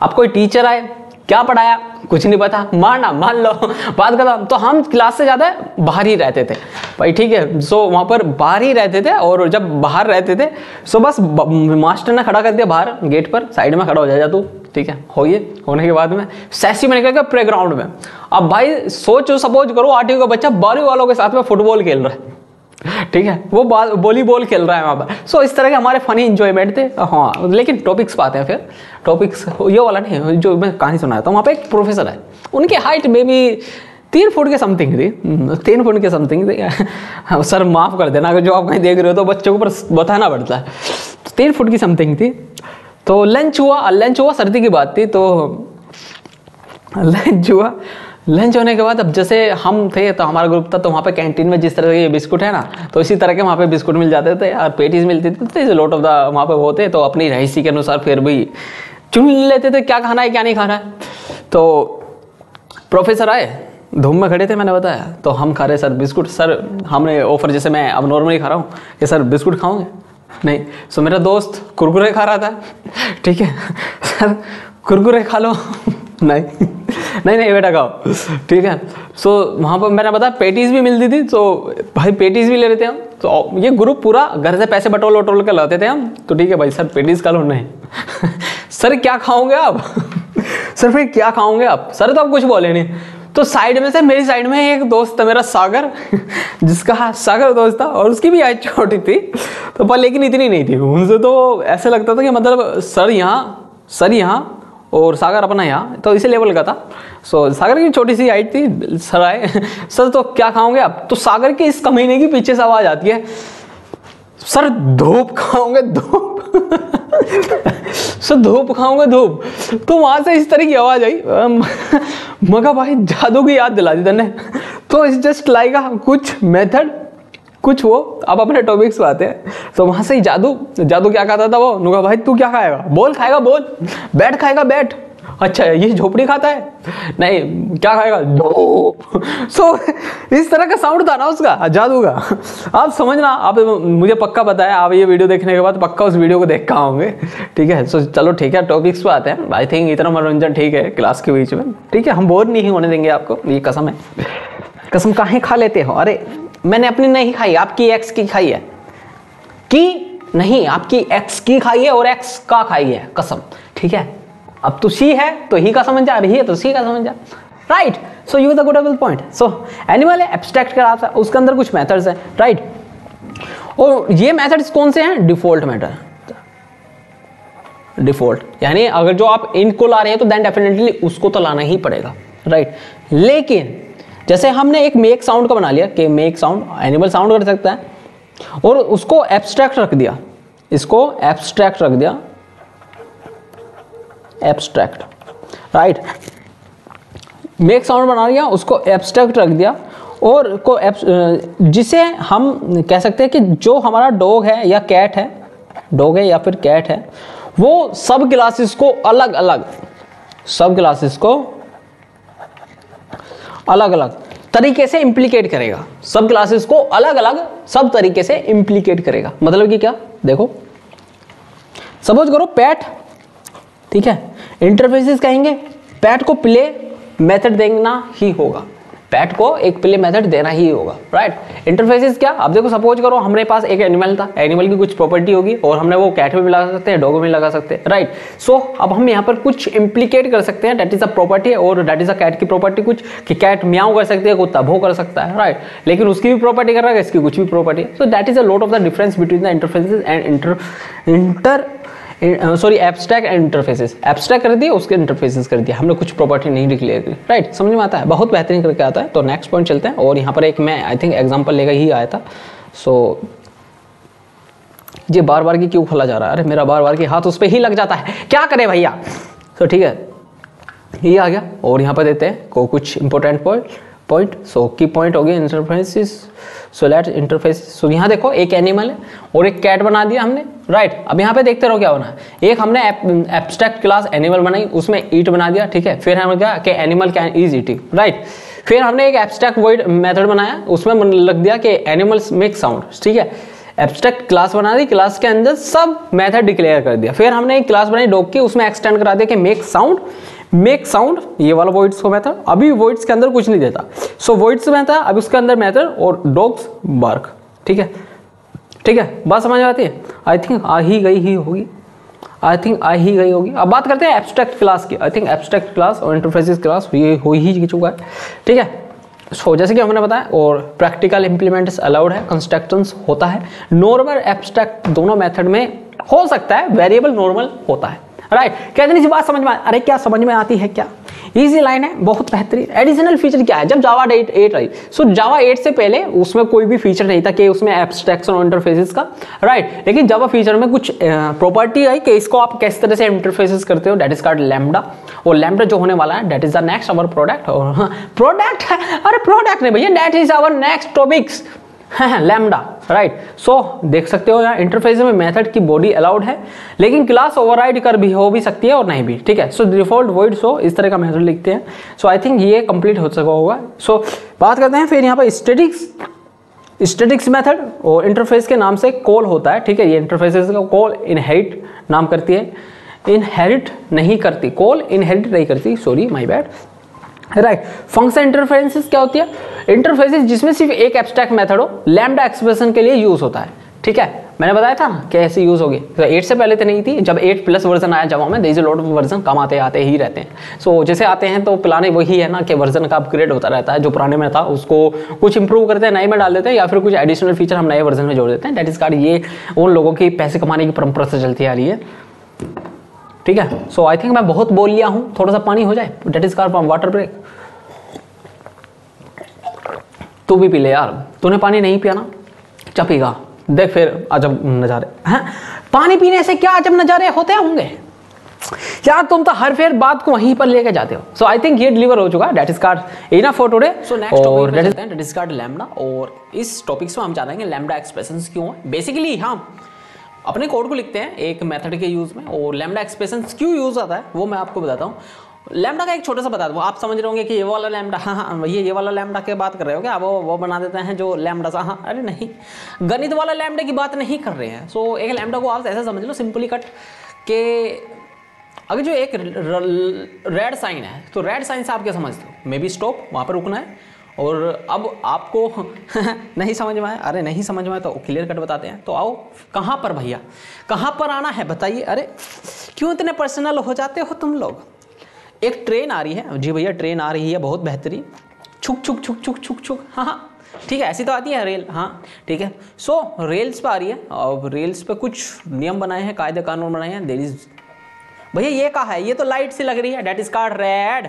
अब कोई टीचर आए, क्या पढ़ाया कुछ नहीं पता, मारना मान लो बात करता। तो हम क्लास से ज़्यादा बाहर ही रहते थे भाई, ठीक है। सो वहाँ पर बाहर ही रहते थे, और जब बाहर रहते थे सो बस मास्टर ने खड़ा कर दिया बाहर गेट पर, साइड में खड़ा हो जा तू, ठीक है। होने के बाद में सैसी में निकल गया प्ले ग्राउंड में। अब भाई सोचो, सपोज करो 8वीं का बच्चा 12वीं वालों के साथ में फुटबॉल खेल रहा है, ठीक है, वो वॉलीबॉल खेल रहा है वहाँ पर। सो इस तरह के हमारे फनी इंजॉयमेंट थे। हाँ लेकिन टॉपिक्स पे आते हैं फिर, टॉपिक्स ये वाला नहीं जो मैं कहानी सुनाया था। वहाँ पे एक प्रोफेसर है, उनकी हाइट में भी 3 फुट के समथिंग थी, 3 फुट के समथिंग थी सर माफ़ कर देना अगर जो आप कहीं देख रहे हो तो बच्चों को बताना पड़ता है। 3 फुट की समथिंग थी। तो लंच हुआ, सर्दी की बात थी, तो लंच होने के बाद अब जैसे हम थे तो हमारा ग्रुप था, तो वहाँ पे कैंटीन में जिस तरह के बिस्कुट है ना, तो इसी तरह के वहाँ पे बिस्कुट मिल जाते थे और पेटीज मिलती थी, तो लॉट ऑफ द वहाँ पे होते, तो अपनी रहीसी के अनुसार फिर भी चुन लेते थे क्या खाना है क्या नहीं खाना है। तो प्रोफेसर आए, धूम में खड़े थे, मैंने बताया, तो हम खा रहे सर बिस्कुट, सर हमने ऑफर जैसे मैं अब नॉर्मली खा रहा हूँ कि सर बिस्कुट खाओगे नहीं। सो मेरा दोस्त कुरकुरे खा रहा था, ठीक है, सर कुरकुरे खा लो नहीं बेटा खाओ, ठीक है। सो वहाँ पर मैंने बताया पेटीज भी मिलती थी, तो भाई पेटीज भी ले रहे थे हम। तो ये ग्रुप पूरा घर से पैसे बटोल के लाते थे हम, तो ठीक है भाई सर पेटीज खा लो नहीं सर क्या खाओगे आप सर फिर क्या खाओगे आप, सर तो आप कुछ बोले नहीं। तो साइड में से मेरी साइड में एक दोस्त था मेरा सागर जिसका सागर दोस्त था, और उसकी भी हाइट छोटी थी, तो पर लेकिन इतनी नहीं थी। उनसे तो ऐसे लगता था कि मतलब सर यहाँ और सागर अपना यहाँ, तो इसी लेवल का था। सो सागर की छोटी सी हाइट थी। सर आए, सर तो क्या खाओगे आप, तो सागर के इस कमीने की पीछे से आवाज आती है, सर धूप खाओगे धूप सर धूप खाओगे धूप। तो वहां से इस तरह की आवाज आई, मगर भाई जादू की याद दिला दी तूने। तो इट्स जस्ट लाइक कुछ मेथड कुछ वो। अब अपने टॉपिक्स पे आते हैं। तो वहां से ही जादू क्या कहता था वो, नुका भाई तू क्या खाएगा, बोल खाएगा बोल, बैट खाएगा बैट, अच्छा ये झोपड़ी खाता है नहीं, क्या खाएगा धूप। सो इस तरह का साउंड था ना उसका जादू का। आप समझना, आप मुझे पक्का पता है आप ये वीडियो देखने के बाद पक्का उस वीडियो को देख के होंगे, ठीक है। सो चलो ठीक है, टॉपिक्स पे आते हैं। आई थिंक इतना मनोरंजन ठीक है क्लास के बीच में, ठीक है, हम बोर नहीं होने देंगे आपको, ये कसम है। कसम काहे खा लेते हो, अरे मैंने अपनी नहीं खाई, आपकी एक्स की खाई है, की नहीं आपकी एक्स की खाई है और एक्स का खाई है कसम, ठीक है। अब तो सी है तो ही का समझ जा रही है तो सी का समझ जा, right. So you the good point. So animal है, एब्स्ट्रैक्ट करा था, उसके अंदर कुछ मेथड्स है, राइट। और ये मेथड्स कौन से हैं? डिफॉल्ट मेथड, डिफॉल्ट, यानी अगर जो आप int को ला रहे हैं तो देन डेफिनेटली उसको तो लाना ही पड़ेगा, राइट। लेकिन जैसे हमने एक मेक साउंड का बना लिया कि मेक साउंड एनिमल साउंड कर सकता है, और उसको एब्स्ट्रैक्ट रख दिया, इसको एब्स्ट्रैक्ट रख दिया, एब्स्ट्रैक्ट, राइट। मेक साउंड बना लिया, उसको एब्स्ट्रैक्ट रख दिया, और को जिसे हम कह सकते हैं कि जो हमारा डॉग है या कैट है, डॉग है या फिर कैट है, वो सब क्लासेस को अलग अलग, सब क्लासेस को अलग अलग तरीके से इंप्लीकेट करेगा, सब क्लासेस को अलग अलग सब तरीके से इंप्लीकेट करेगा। मतलब कि क्या, देखो सपोज करो पेट, ठीक है, इंटरफेसेस कहेंगे, पेट को प्ले मेथड देना ही होगा, पेट को एक प्ले मेथड देना ही होगा, राइट। इंटरफेसेस क्या, अब देखो सपोज करो हमारे पास एक एनिमल था, एनिमल की कुछ प्रॉपर्टी होगी और हमने वो कैट में भी लगा सकते हैं, डॉग में भी लगा सकते हैं, राइट। सो अब हम यहाँ पर कुछ इंप्लीकेट कर सकते हैं, दैट इज अ प्रॉपर्टी, और दैट इज अ कैट की प्रॉपर्टी कुछ कि कैट म्याऊ कर सकती है, कुत्ता भौ कर सकता है, राइट। लेकिन उसकी भी प्रॉपर्टी कर रहा है, इसकी कुछ भी property. So that is a lot of the difference between the interfaces and abstract and interfaces. Abstract कर दिया, उसके इंटरफेसेस कर दिया, हमने कुछ प्रॉपर्टी नहीं डिक्लेयर की, राइट। समझ में आता है, बहुत बेहतरीन करके आता है। तो नेक्स्ट पॉइंट चलते हैं, और यहाँ पर एक मैं आई थिंक एग्जांपल लेकर ही आया था। सो ये बार बार की क्यों खोला जा रहा है, अरे मेरा बार बार की हाथ उस पर ही लग जाता है, क्या करे भैया। तो ठीक है, ये आ गया, और यहाँ पर देते हैं को कुछ इंपॉर्टेंट पॉइंट। सो की पॉइंट हो गया इंटरफेसेस, सो लेट्स इंटरफेस। सो यहाँ देखो एक एनिमल है और एक कैट बना दिया हमने, राइट। अब यहाँ पे देखते रहो क्या होना है। एक हमने एब्स्ट्रैक्ट क्लास एनिमल बनाई, उसमें ईट बना दिया, ठीक है। फिर हमने क्या कि animal can is eating, right. फिर हमने एक एब्स्ट्रैक्ट वर्ड मेथड बनाया, उसमें लग दिया कि एनिमल्स मेक साउंड, ठीक है। एब्स्ट्रैक्ट क्लास बना दी, क्लास के अंदर सब मेथड डिक्लेयर कर दिया। फिर हमने एक क्लास बनाई डॉग की, उसमें एक्सटेंड करा दिया कि मेक साउंड, ये वाला वॉइड्स को मेथड। अभी वॉइड्स के अंदर कुछ नहीं देता, सो वॉइड्स में था, अब उसके अंदर मेथड और डॉग्स बार्क, ठीक है, ठीक है। बात समझ में आती है? आई थिंक आ ही गई होगी। अब बात करते हैं एब्स्ट्रैक्ट क्लास की। आई थिंक एब्स्ट्रैक्ट क्लास और इंटरफेसेस क्लास ये हो ही चुका है, ठीक है। सो जैसे कि हमने बताया, और प्रैक्टिकल इंप्लीमेंट्स अलाउड है, कंस्ट्रक्शंस होता है, नॉर्मल एब्स्ट्रैक्ट दोनों मेथड में हो सकता है, वेरिएबल नॉर्मल होता है, राइट। क्या इतनी सी बात समझ में, अरे क्या समझ में आती है क्या? इजी लाइन है, बहुत बेहतरीन। एडिशनल फीचर क्या है, जब जावा 8 आई, सो जावा 8 से पहले उसमें कोई भी फीचर नहीं था कि उसमें एब्स्ट्रैक्शन और इंटरफेसेस का, राइट। लेकिन जावा फीचर में कुछ प्रॉपर्टी आई कि इसको आप किस तरह से इंटरफेसेस करते हो, दैट इज कॉल्ड लैम्डा। और लैम्डा जो होने वाला है, that is the next our product. और प्रोडक्ट है, अरे प्रोडक्ट नहीं भैया, that is our next topics, lambda, right. So देख सकते हो यहाँ इंटरफेस में मेथड की बॉडी अलाउड है, लेकिन क्लास ओवरराइड कर भी हो भी सकती है और नहीं भी, ठीक है। सो डिफॉल्ट वॉइड, सो इस तरह का मेथड लिखते हैं। सो आई थिंक ये कंप्लीट हो सका होगा। सो बात करते हैं फिर यहाँ पर स्टैटिक्स मेथड, और इंटरफेस के नाम से कॉल होता है, ठीक है। ये इंटरफेसेस का कॉल इनहेरिट नाम करती है, इनहेरिट नहीं करती, कॉल इनहेरिट नहीं करती, sorry my bad, right. Function interferences क्या होती है? इंटरफेसेस जिसमें सिर्फ एक एब्स्ट्रैक्ट मेथड हो, लैम्डा एक्सप्रेशन के लिए यूज होता है, ठीक है। मैंने बताया था ना कि ऐसे यूज होगी, तो 8 से पहले तो नहीं थी। जब 8+ वर्जन आया जावा में, there is a lot of version, come आते ही रहते हैं। सो जैसे आते हैं तो पुराने वही है ना कि वर्जन का अपग्रेड होता रहता है, जो पुराने में था उसको कुछ इंप्रूव करते हैं, नए में डाल देते हैं, या फिर कुछ एडिशनल फीचर हम नए वर्जन में जोड़ देते हैं। दैट इज कॉल्ड, ये उन लोगों की पैसे कमाने की परंपरा से चलती आ रही है, ठीक है। सो आई थिंक मैं बहुत बोल लिया हूँ, थोड़ा सा पानी हो जाए, that is called water break. तू भी पी ले यार, तूने पानी नहीं पिया ना, क्या पीगा? देख फिर अजब नजारे हैं, पानी पीने से क्या अजब नजारे होते होंगे यार, तुम तो हर फिर बात को वहीं पर लेके जाते हो। सो आई थिंक ये डिलीवर हो चुका है, that is called enough for today. So next topic पे चलते हैं, दैट इज कॉल्ड लैम्डा। और इस टॉपिक में हम जानेंगे लैम्डा एक्सप्रेशंस क्यों है। बेसिकली हम अपने कोड को लिखते हैं एक मेथड के यूज में, और लैम्डा एक्सप्रेशंस क्यों यूज आता है वो मैं आपको बताता हूँ। लैम्डा का एक छोटा सा बता दूँ, आप समझ रहे होंगे कि ये वाला लैम्डा, हाँ भैया ये वाला लैम्डा की बात कर रहे हो क्या? वो बना देते हैं जो लैम्डा सा, हाँ अरे नहीं, गणित वाला लैम्डा की बात नहीं कर रहे हैं। सो एक लैम्डा को आप ऐसा समझ लो सिंपली कट के, अगर जो एक रेड साइन है तो रेड साइन से आप क्या समझते हो? मे बी स्टॉप, वहाँ पर रुकना है। और अब आपको नहीं समझ में आया, अरे नहीं समझ में आया तो क्लियर कट बताते हैं। तो आओ, कहाँ पर भैया, कहाँ पर आना है बताइए। अरे क्यों इतने पर्सनल हो जाते हो तुम लोग? एक ट्रेन आ रही है जी भैया, ट्रेन आ रही है, बहुत बेहतरीन, छुक छुक छुक छुक छुक छुक, हाँ हाँ ठीक है, ऐसी तो आती है रेल, हाँ ठीक है। सो रेल्स पे आ रही है, और रेल्स पे कुछ नियम बनाए हैं, कायदे कानून बनाए हैं। देयर इज, भैया ये कहा है, ये तो लाइट सी लग रही है, that is called red,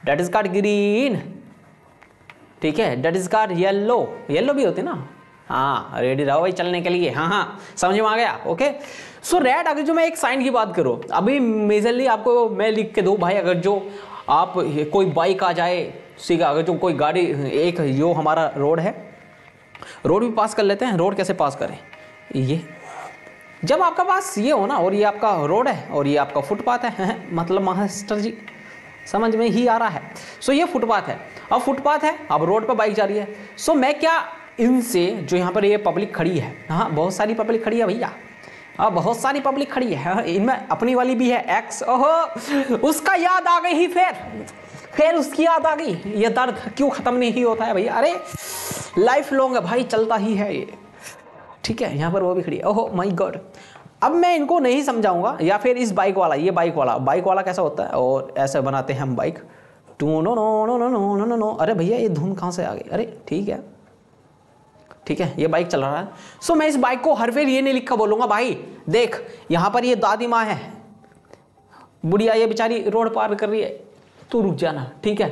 that is called green, ठीक है, that is called yellow, yellow भी होती ना, हाँ रेडी रहो भाई चलने के लिए, हाँ हाँ समझ में आ गया, ओके। सो रेड, अगर जो मैं एक साइन की बात करूँ, अभी मेजरली आपको मैं लिख के दूँ भाई, अगर जो आप कोई बाइक आ जाए, सीधा अगर जो कोई गाड़ी, एक जो हमारा रोड है, रोड भी पास कर लेते हैं, रोड कैसे पास करें, ये जब आपका पास ये हो ना, और ये आपका रोड है और ये आपका फुटपाथ है, मतलब मास्टर जी समझ में ही आ रहा है। सो ये फुटपाथ है, अब फुटपाथ है, अब रोड पर बाइक जा रही है। सो मैं क्या इनसे, जो यहाँ पर ये पब्लिक खड़ी है, हाँ बहुत सारी पब्लिक खड़ी है भैया, हाँ बहुत सारी पब्लिक खड़ी है, हाँ, इनमें अपनी वाली भी है एक्स, ओहो उसका याद आ गई ही, फिर उसकी याद आ गई, ये दर्द क्यों खत्म नहीं होता है भैया, अरे लाइफ लॉन्ग है भाई, चलता ही है ये, ठीक है। यहाँ पर वो भी खड़ी है, ओहो माय गॉड। अब मैं इनको नहीं समझाऊंगा, या फिर इस बाइक वाला, ये बाइक वाला कैसा होता है, और ऐसे बनाते हैं हम bike, to no no no no no no no no, अरे भैया ये धुन कहाँ से आ गई, अरे ठीक है ठीक है, ये बाइक चल रहा है। सो मैं इस बाइक को हर वेर ये नहीं लिखकर बोलूंगा भाई देख यहाँ पर ये दादी माँ है, बुढ़िया ये बेचारी रोड पार कर रही है, तू रुक जाना, ठीक है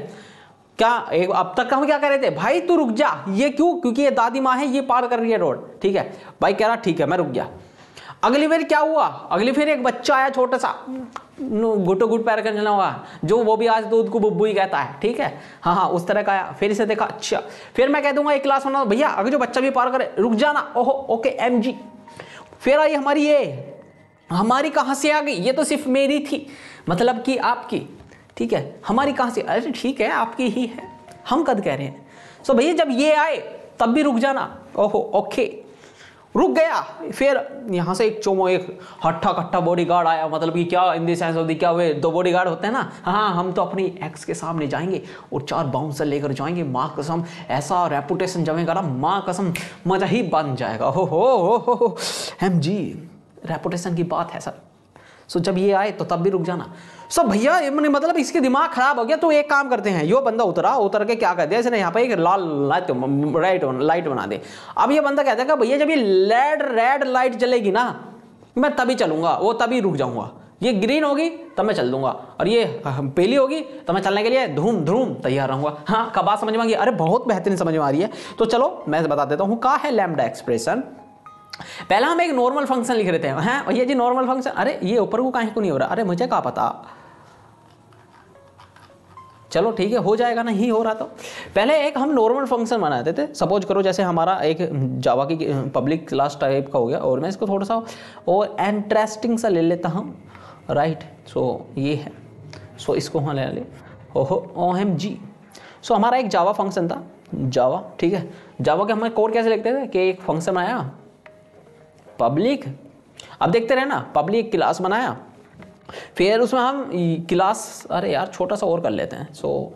क्या, एक अब तक हम क्या कर रहे थे भाई, तू रुक जा, ये क्यों, क्योंकि ये दादी माँ है, ये पार कर रही है रोड, ठीक है। भाई कह रहा ठीक है मैं रुक गया। अगली बार क्या हुआ, अगली फिर एक बच्चा आया छोटा सा, गुटो गुट पैर कर चला हुआ, जो वो भी आज दूध को बुब्बू ही कहता है, ठीक है, हाँ हाँ उस तरह का आया। फिर इसे देखा, अच्छा फिर मैं कह दूंगा एक क्लास होना, भैया अगर जो बच्चा भी पार करे रुक जाना, ओहो ओके MG। फिर आई हमारी ये, हमारी कहाँ से आ गई, ये तो सिर्फ मेरी थी, मतलब कि आपकी, ठीक है, हमारी कहाँ से, अरे ठीक है आपकी ही है, हम कद कह रहे हैं। सो भैया जब ये आए तब भी रुक जाना, ओहो ओके रुक गया। फिर यहाँ से एक चोमो, एक हट्ठा कट्ठा बॉडीगार्ड आया, मतलब कि क्या इन द सेंस ऑफ क्या हुए, 2 बॉडीगार्ड होते हैं ना, हाँ हम तो अपनी एक्स के सामने जाएंगे और 4 बाउंसर लेकर जाएंगे, माँ कसम ऐसा रेपुटेशन जमेगा ना, माँ कसम मजा ही बन जाएगा, हो MG रेपुटेशन की बात है सर। सो जब ये आए तो तब भी रुक जाना। सो भैया मतलब इसके दिमाग खराब हो गया, तो एक काम करते हैं, यो बंदा उतर के क्या कर दिया इसने, यहाँ पे एक लाल लाइट बना दे। अब ये बंदा कहता है कि भैया जब ये रेड लाइट जलेगी ना मैं तभी चलूंगा, वो तभी रुक जाऊंगा, ये ग्रीन होगी तब मैं चल दूंगा, और ये पीली होगी तो मैं चलने के लिए धूम धूम तैयार रहूंगा। हाँ का बात समझ में आ गई, अरे बहुत बेहतरीन समझ में आ रही है। तो चलो मैं बता देता हूँ, का है लैम्डा एक्सप्रेशन। पहला हम एक नॉर्मल फंक्शन लिख रहे थे, हैं भैया जी नॉर्मल फंक्शन, अरे ये ऊपर को काहे को नहीं हो रहा, अरे मुझे क्या पता, चलो ठीक है हो जाएगा, नहीं हो रहा तो पहले एक हम नॉर्मल फंक्शन बनाते थे। सपोज करो जैसे हमारा एक जावा की पब्लिक क्लास टाइप का हो गया, और मैं इसको थोड़ा सा और इंटरेस्टिंग सा ले लेता हूँ, राइट। सो ये है, सो इसको हाँ ले ओहो OMG। सो हमारा एक जावा फंक्शन था, जावा, ठीक है, जावा के हमें कोड कैसे लिखते थे कि एक फंक्शन आया पब्लिक, अब देखते रहे ना, पब्लिक क्लास बनाया, फिर उसमें हम क्लास, अरे यार छोटा सा और कर लेते हैं, सो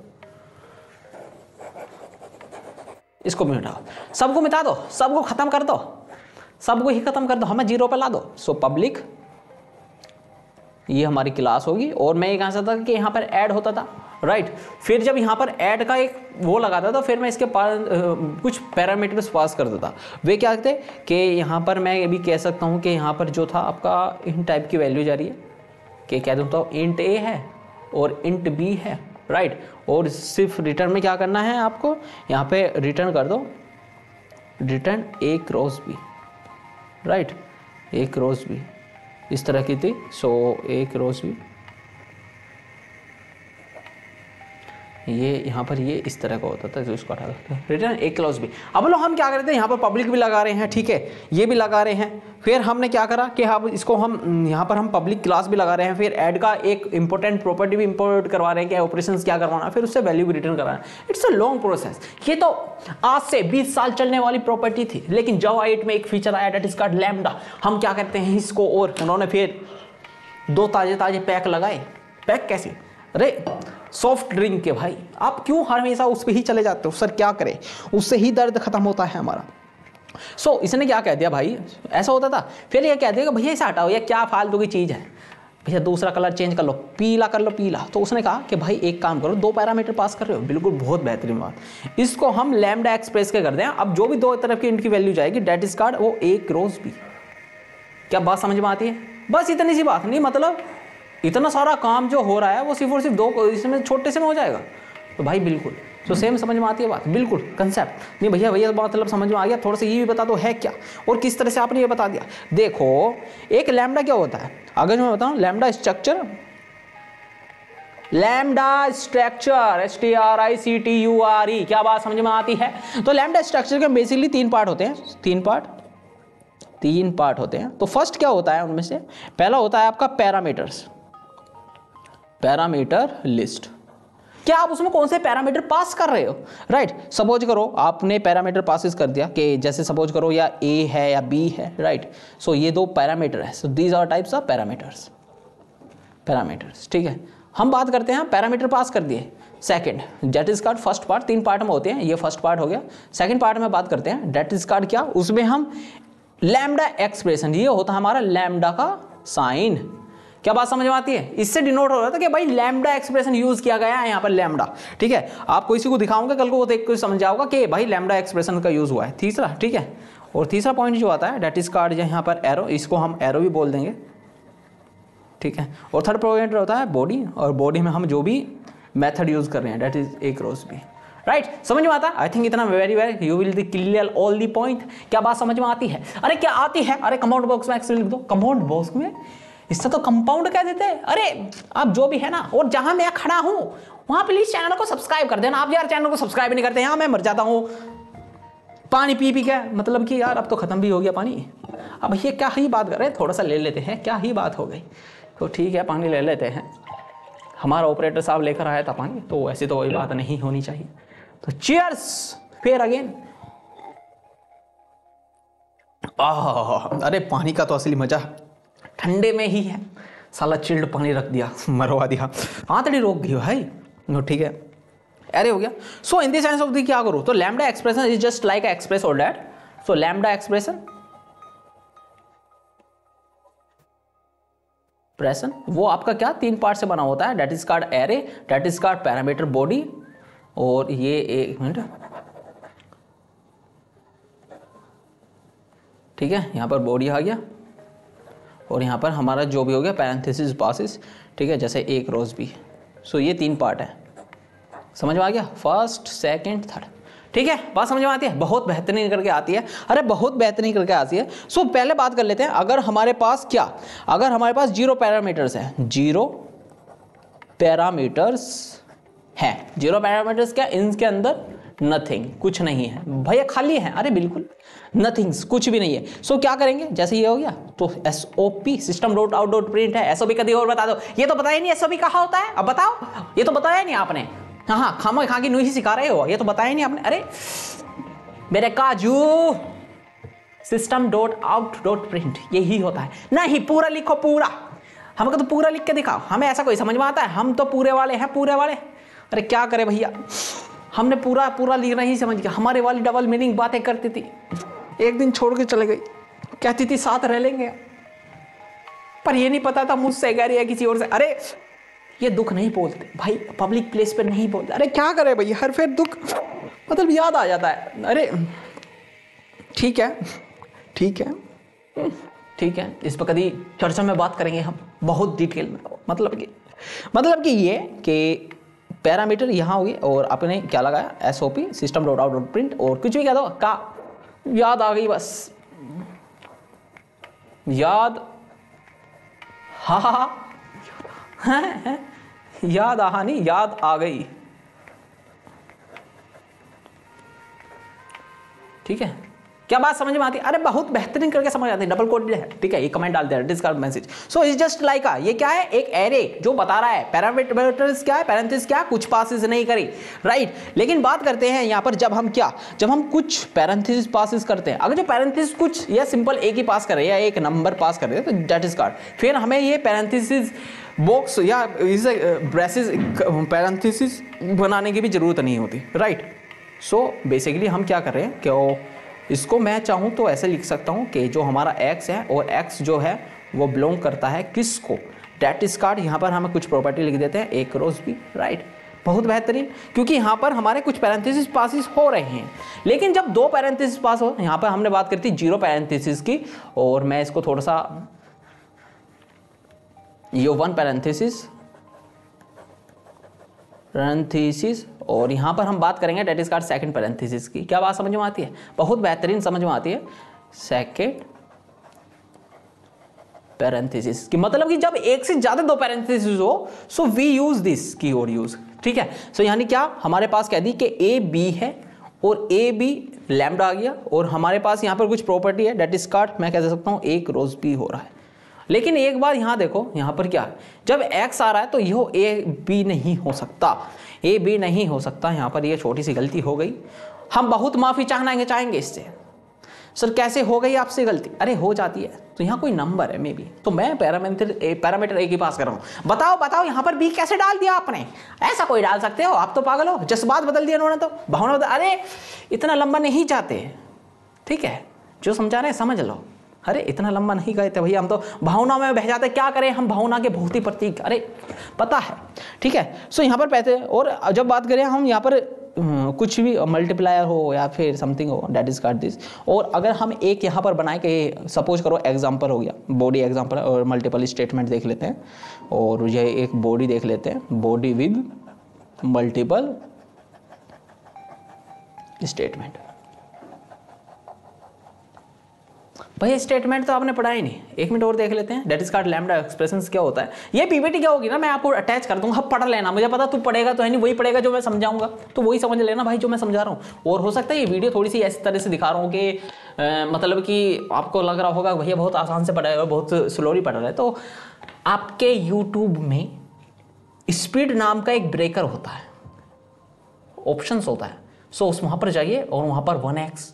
इसको भी मिटाओ, सबको मिटा दो, सबको खत्म कर दो, सबको ही खत्म कर दो, हमें 0 पे ला दो। सो पब्लिक ये हमारी क्लास होगी, और मैं ये कहा था कि यहाँ पर ऐड होता था, राइट। फिर जब यहाँ पर ऐड का एक वो लगाता था, फिर मैं इसके कुछ पैरामीटर्स पास कर देता। वे क्या थे कि यहाँ पर मैं ये भी कह सकता हूँ कि यहाँ पर जो था आपका इन टाइप की वैल्यू जा रही है, कि कह दूँ तो इंट A है और इंट B है, राइट। और सिर्फ रिटर्न में क्या करना है आपको, यहाँ पे रिटर्न कर दो, return A cross B, right, A cross B इस तरह की थी। सो A क्रॉस B ये यहाँ पर ये इस तरह का होता था, तो इसको हटा देते हैं, रिटर्न A क्रॉस B। अब लोग हम क्या करते हैं, यहाँ पर पब्लिक भी लगा रहे हैं, ठीक है, ये भी लगा रहे हैं। फिर हमने क्या करा कि अब इसको हम यहाँ पर हम पब्लिक क्लास भी लगा रहे हैं, फिर ऐड का एक इंपॉर्टेंट प्रॉपर्टी भी इंपोर्ट करवा रहे हैं कि ऑपरेशंस क्या करवाना, फिर उससे वैल्यू भी रिटर्न करवाना। It's a long process. ये तो आज से 20 साल चलने वाली प्रॉपर्टी थी, लेकिन जावा 8 में एक फीचर आया, दैट इज कॉल्ड लैम्डा। हम क्या करते हैं इसको, और उन्होंने फिर 2 ताजे पैक लगाए। पैक कैसे, अरे सॉफ्ट ड्रिंक के भाई, आप क्यों हमेशा उस पर ही चले जाते हो, सर क्या करें, उससे ही दर्द खत्म होता है हमारा। सो इसने क्या कह दिया भाई, ऐसा होता था, फिर ये कह दिया कि भैया इसे हटाओ, ये क्या फालतू की चीज़ है, भैया दूसरा कलर चेंज कर लो, पीला कर लो, पीला। तो उसने कहा कि भाई एक काम करो, 2 पैरामीटर पास कर रहे हो, बिल्कुल बहुत बेहतरीन बात। इसको हम लैम्डा एक्सप्रेस के कर दें। अब जो भी 2 तरफ की इनकी वैल्यू जाएगी डेट इज कार्ड वो A क्रॉस B। क्या बात समझ में आती है? बस इतनी सी बात, नहीं मतलब इतना सारा काम जो हो रहा है वो सिर्फ और सिर्फ 2 इसमें छोटे से में हो जाएगा। तो भाई बिल्कुल तो सेम समझ में आती है बात, बिल्कुल कंसेप्ट। नहीं भैया भैया मतलब समझ में आ गया, थोड़ा सा ये भी बता दो है क्या और किस तरह से आपने ये बता दिया। देखो एक लैम्डा क्या होता है, अगर मैं बताऊं lambda structure, lambda structure STRICTURE, क्या बात समझ में आती है? तो लैम्डा स्ट्रक्चर के बेसिकली 3 पार्ट होते हैं, 3 पार्ट होते हैं। तो फर्स्ट क्या होता है उनमें से, पहला होता है आपका पैरामीटर्स, पैरामीटर लिस्ट। क्या आप उसमें कौन से पैरामीटर पास कर रहे हो, राइट? सपोज करो आपने पैरामीटर पासिस कर दिया कि जैसे सपोज करो या A है या B है, राइट? सो ये 2 पैरामीटर है, so these are types of parameters, ठीक है। हम बात करते हैं पैरामीटर पास कर दिए। Second that is called, first part 3 part में होते हैं, ये फर्स्ट पार्ट हो गया। सेकंड पार्ट में बात करते हैं डेट इज कार्ड, क्या उसमें हम लैम्डा एक्सप्रेशन, ये होता है हमारा लैम्डा का साइन। क्या बात समझ में आती है? इससे डिनोट हो रहा था कि भाई लैम्डा एक्सप्रेशन यूज किया गया है यहाँ पर लैम्डा, ठीक है। आप किसी को दिखाऊंगा कल को वो देख कर समझ जाओगा कि भाई लैम्डा एक्सप्रेशन का यूज हुआ है। तीसरा, ठीक है, और तीसरा पॉइंट जो आता है डेट इज कार्ड यहाँ पर एरो, इसको हम एरो भी बोल देंगे, ठीक है। और थर्ड पॉइंट होता है बॉडी, और बॉडी में हम जो भी मेथड यूज कर रहे हैं that is A cross B, right? समझ में आता है? आई थिंक इतना very you will clear all the point. क्या बात समझ में आती है? अरे क्या आती है? अरे कंपाउंड बॉक्स में एक्चुअली लिख दो, कंपाउंड बॉक्स में, इससे तो कंपाउंड कह देते हैं। अरे आप जो भी है ना, और जहां मैं खड़ा हूं वहां प्लीज चैनल को सब्सक्राइब कर देना। आप यार चैनल को सब्सक्राइब नहीं करते, यहां मैं मर जाता हूं पानी पी पी के, मतलब कि यार अब तो खत्म भी हो गया पानी। अब ये क्या ही बात कर रहे हैं, थोड़ा सा ले लेते हैं, क्या ही बात हो गई। तो ठीक है पानी ले लेते हैं, हमारा ऑपरेटर साहब लेकर आया था पानी, तो ऐसी तो कोई बात नहीं होनी चाहिए। तो चीयर्स फिर अगेन। अरे पानी का तो असली मजा ठंडे में ही है, साला चिल्ड पानी रख दिया, मरवा दिया, आंतड़ी रोक गई भाई। नो ठीक है, अरे हो गया। So in the sense of the क्या करूं, तो lambda expression is just like express और दैट। सो लैम्डा एक्सप्रेशन वो आपका क्या 3 पार्ट से बना होता है, that is card array, that is card parameter body, और ये एक मिनट, ठीक है, यहां पर बॉडी आ गया और यहाँ पर हमारा जो भी हो गया पैरेंथेसिस पासिस, ठीक है, जैसे A क्रॉस B। सो ये 3 पार्ट है, समझ में आ गया, फर्स्ट सेकंड थर्ड, ठीक है। बात समझ में आती है? बहुत बेहतरीन करके आती है, अरे बहुत बेहतरीन करके आती है। सो पहले बात कर लेते हैं, अगर हमारे पास क्या, अगर हमारे पास 0 पैरामीटर्स है, 0 पैरामीटर्स है, 0 पैरामीटर्स क्या, इनके अंदर नथिंग, कुछ नहीं है भैया, खाली है, अरे बिल्कुल नथिंग्स, कुछ भी नहीं है। सो क्या करेंगे, जैसे ये हो गया तो SOP system dot out dot print है। SOP कभी और बता दो, ये तो बताया नहीं SOP कहाँ होता है, अब बताओ, ये तो बताया नहीं आपने। हाँ खामा खा की नुई सिखा रहे हो, ये तो बताया नहीं आपने। अरे मेरे काजू, system dot out dot print यही होता है। नहीं पूरा लिखो, पूरा, हमको तो पूरा लिख के दिखाओ, हमें ऐसा कोई समझ में आता है, हम तो पूरे वाले हैं, पूरे वाले। अरे क्या करे भैया, हमने पूरा पूरा लिखना ही समझ गया। हमारे वाली डबल मीनिंग बातें करती थी, एक दिन छोड़ के चले गई, कहती थी साथ रह लेंगे, पर ये नहीं पता था मुझसे कह रही है किसी और से। अरे ये दुख नहीं बोलते भाई, पब्लिक प्लेस पे नहीं बोलते। अरे क्या करे भैया, हर फिर दुख मतलब याद आ जाता है। अरे ठीक है ठीक है ठीक है, इस पर कभी चर्चा में बात करेंगे हम बहुत डिटेल में। मतलब कि ये कि पैरामीटर यहाँ होगी और आपने क्या लगाया SOP system dot out dot print, और कुछ भी कह दो का याद आ गई, बस याद, हा याद आ नहीं, याद आ गई, ठीक है। क्या बात समझ में आती है? अरे बहुत बेहतरीन करके समझ आती है, डबल कोटेड है, ठीक है, ये कमेंट डाल दिया discard message. So is just like ये क्या है, एक एरे जो बता रहा है पैरामीटर्स क्या है, पैरेंथेसिस क्या, कुछ पासिस नहीं करी, राइट। लेकिन बात करते हैं यहाँ पर जब हम क्या, जब हम कुछ पैरेंथेसिस पासिस करते हैं, अगर जो पैरेंथेसिस कुछ या सिंपल एक ही पास करे या एक नंबर पास करे तो दैट इज कार्ड, फिर हमें ये पैरेंथेसिस बॉक्स या इसे ब्रेसेस पैरेंथेसिस बनाने की भी जरूरत नहीं होती, राइट। सो बेसिकली हम क्या कर रहे हैं कि इसको मैं चाहूँ तो ऐसे लिख सकता हूँ कि जो हमारा x है और x जो है वो बिलोंग करता है किसको, डेट इज कार्ड, यहाँ पर हमें कुछ प्रॉपर्टी लिख देते हैं, ए क्रॉस बी, राइट। बहुत बेहतरीन, क्योंकि यहाँ पर हमारे कुछ पैरेंथेसिस पासिस हो रहे हैं। लेकिन जब दो पैरेंथेसिस पास हो, यहाँ पर हमने बात करी थी जीरो पैरेंथेसिस की, और मैं इसको थोड़ा सा ये वन पैरेंथेसिस और यहाँ पर हम बात करेंगे that is called second parenthesis की। क्या बात समझ में आती है? बहुत बेहतरीन समझ में आती है। सेकंड पैरेंथेसिस की मतलब कि जब एक से ज्यादा दो पैरेंथेसिस हो, so we use this keyword use, ठीक है। सो यानी क्या हमारे पास कह दी कि ए बी है और ए बी लैम्डा आ गया, और हमारे पास यहाँ पर कुछ प्रॉपर्टी है डेट इज कार्ड, मैं कह सकता हूँ ए क्रॉस बी हो रहा है। लेकिन एक बार यहाँ देखो, यहाँ पर क्या है, जब x आ रहा है तो यह ए बी नहीं हो सकता, ए बी नहीं हो सकता। यहाँ पर ये छोटी सी गलती हो गई, हम बहुत माफी चाहेंगे इससे। सर कैसे हो गई आपसे गलती? अरे हो जाती है, तो यहाँ कोई नंबर है मे बी, तो मैं पैरामीटर ए की पास कर रहा हूँ। बताओ यहाँ पर बी कैसे डाल दिया आपने? ऐसा कोई डाल सकते हो? आप तो पागल हो, जज्बात बदल दिया उन्होंने, तो भावना बदल। अरे इतना लंबा नहीं चाहते, ठीक है, जो समझा रहे हैं समझ लो। अरे इतना लंबा नहीं गए थे भैया, हम तो भावना में बह जाते, क्या करें हम, भावना के भौतिक ही प्रतीक, अरे पता है, ठीक है। सो यहाँ पर पैसे, और जब बात करें हम यहाँ पर कुछ भी मल्टीप्लायर हो या फिर समथिंग हो, डेट इज कार्ड दिस, और अगर हम एक यहाँ पर बनाए कि सपोज करो एग्जांपल हो गया, बॉडी एग्जांपल, और मल्टीपल स्टेटमेंट देख लेते हैं, और ये एक बॉडी देख लेते हैं, बॉडी विद मल्टीपल स्टेटमेंट। भाई स्टेटमेंट तो आपने पढ़ा ही नहीं, एक मिनट और देख लेते हैं, that is called lambda expressions क्या होता है। ये पीपीटी क्या होगी ना, मैं आपको अटैच कर दूंगा, पढ़ लेना, मुझे पता तू पढ़ेगा तो है नहीं, वही पढ़ेगा जो मैं समझाऊंगा, तो वही समझ लेना भाई जो मैं समझा रहा हूँ। और हो सकता है ये वीडियो थोड़ी सी ऐसी तरह से दिखा रहा हूँ कि मतलब कि आपको लग रहा होगा भैया बहुत आसान से पढ़ा है और बहुत स्लोली पढ़ रहा है, तो आपके यूट्यूब में स्पीड नाम का एक ब्रेकर होता है, ऑप्शंस होता है, सो उस वहाँ पर जाइए और वहाँ पर 1x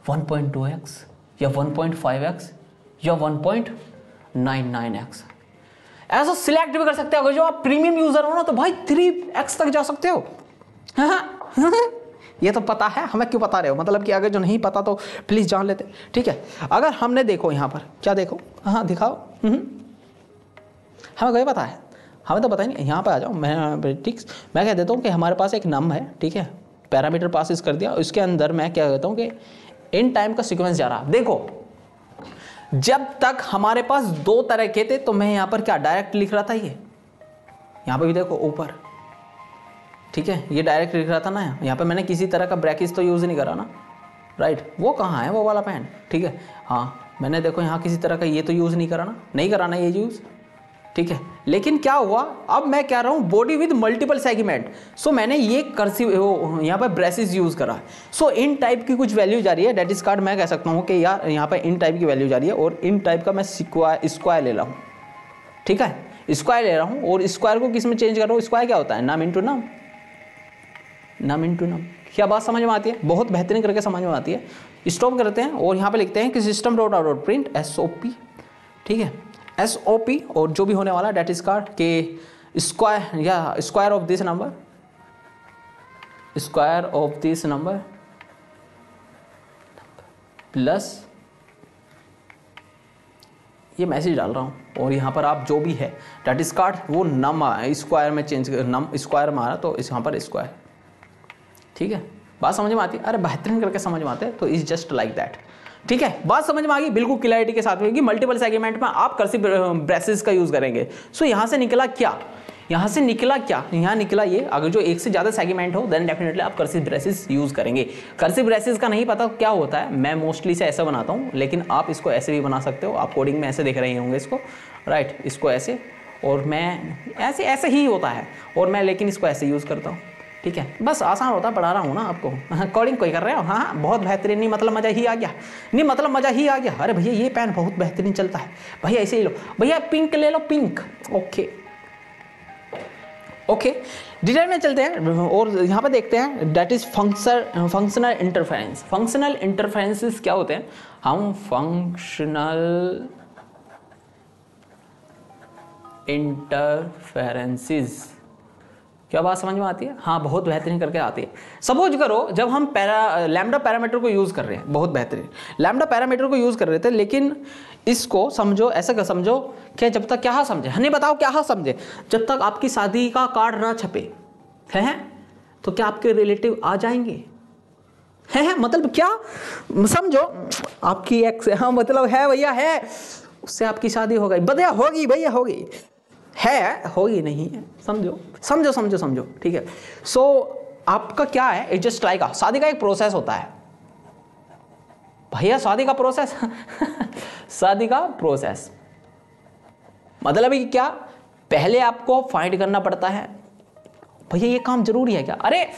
1.2x या 1.5x या 1.99x ऐसा सिलेक्ट भी कर सकते हो। अगर जो आप प्रीमियम यूजर हो ना तो भाई 3x तक जा सकते हो। ये तो पता है, हमें क्यों बता रहे हो, मतलब कि अगर जो नहीं पता तो प्लीज जान लेते, ठीक है। अगर हमने देखो यहाँ पर क्या देखो, हाँ दिखाओ, हमें कोई पता है, हमें तो पता ही नहीं। यहाँ पर आ जाओ, मैं कह देता हूँ कि हमारे पास एक नम है, ठीक है, पैरामीटर पासिस कर दिया, उसके अंदर मैं क्या कहता हूँ कि इन टाइम का सीक्वेंस जा रहा। देखो जब तक हमारे पास दो तरह के थे तो मैं यहां पर क्या डायरेक्ट लिख रहा था, ये यहां पर भी देखो ऊपर, ठीक है, ये डायरेक्ट लिख रहा था ना, यहां पे मैंने किसी तरह का ब्रैकेट तो यूज नहीं करा ना, राइट। वो कहाँ है वो वाला पेन, ठीक है, हाँ मैंने देखो यहाँ किसी तरह का ये तो यूज नहीं कराना, नहीं कराना ये यूज, ठीक है। लेकिन क्या हुआ, अब मैं कह रहा हूं बॉडी विद मल्टीपल सेगमेंट, सो मैंने ये कर्सिव यहाँ पर ब्रेसेस यूज करा, सो इन टाइप की कुछ वैल्यू जा रही है, डेट इज कार्ड मैं कह सकता हूँ कि यार यहाँ पर इन टाइप की वैल्यू जा रही है, और इन टाइप का मैं स्क्वायर ले रहा हूँ, ठीक है, स्क्वायर ले रहा हूँ, और स्क्वायर को किस में चेंज कर रहा हूँ, स्क्वायर क्या होता है, नम इंटू नम, नम इंटू नम। क्या बात समझ में आती है? बहुत बेहतरीन करके समझ में आती है। स्टॉप करते हैं और यहाँ पे लिखते हैं कि system dot out dot print SOP, ठीक है, SOP, और जो भी होने वाला डेट इज कार्ड के स्क्वायर या square of this number, square of this number plus ये मैसेज डाल रहा हूँ, और यहाँ पर आप जो भी है डेट इज कार्ड वो नम स्क्वायर में चेंज, नम स्क्वायर में आ रहा तो इस यहाँ पर स्क्वायर, ठीक है। बात समझ में आती है? अरे बेहतरीन करके समझ में आते हैं, तो इज जस्ट लाइक दैट, ठीक है। बात समझ में आ गई, बिल्कुल क्लैरिटी के साथ होगी। मल्टीपल सेगमेंट में आप कर्सिव ब्रेसेस का यूज करेंगे। सो यहाँ से निकला क्या, यहाँ से निकला क्या, यहाँ निकला ये, अगर जो एक से ज्यादा सेगमेंट हो देन डेफिनेटली आप कर्सिव ब्रेसेस यूज करेंगे। कर्सिव ब्रेसेस का नहीं पता क्या होता है, मैं मोस्टली से ऐसा बनाता हूँ, लेकिन आप इसको ऐसे भी बना सकते हो। आप कोडिंग में ऐसे देख रहे होंगे इसको, राइट, इसको ऐसे, और मैं ऐसे ऐसे ही होता है, और मैं लेकिन इसको ऐसे यूज करता हूँ, ठीक है। बस आसान होता है, पढ़ा रहा हूँ ना आपको, कोडिंग कोई कर रहे हो, हाँ बहुत बेहतरीन, नहीं मतलब मजा ही आ गया, नहीं मतलब मजा ही आ गया। अरे भैया ये पेन बहुत बेहतरीन चलता है भैया, ऐसे ही लो भैया, पिंक ले लो, पिंक, ओके ओके। डिटेल में चलते हैं और यहाँ पे देखते हैं that is functional interference. Functional interferences क्या होते हैं, हम फंक्शनल इंटरफेरेंसेस क्या बात समझ में आती है? हाँ, बहुत बेहतरीन करके आती है। सपोज करो जब हम लैम्डा पैरामीटर को यूज़ कर रहे हैं, बहुत बेहतरीन लैम्डा पैरामीटर को यूज़ कर रहे थे, लेकिन इसको समझो ऐसा कर समझो कि जब तक क्या समझे, हमें बताओ क्या समझे, जब तक आपकी शादी का कार्ड ना छपे है तो क्या आपके रिलेटिव आ जाएंगे? है मतलब क्या समझो, आपकी एक्स, हाँ मतलब है भैया है, उससे आपकी शादी हो गई, भैया होगी, भैया होगी, है होगी नहीं है, समझो समझो समझो समझो, ठीक है। सो आपका क्या है, इट जस्ट लाइक शादी का एक प्रोसेस होता है भैया, शादी का प्रोसेस शादी का प्रोसेस मतलब कि क्या, पहले आपको फाइंड करना पड़ता है, भैया ये काम जरूरी है क्या, अरे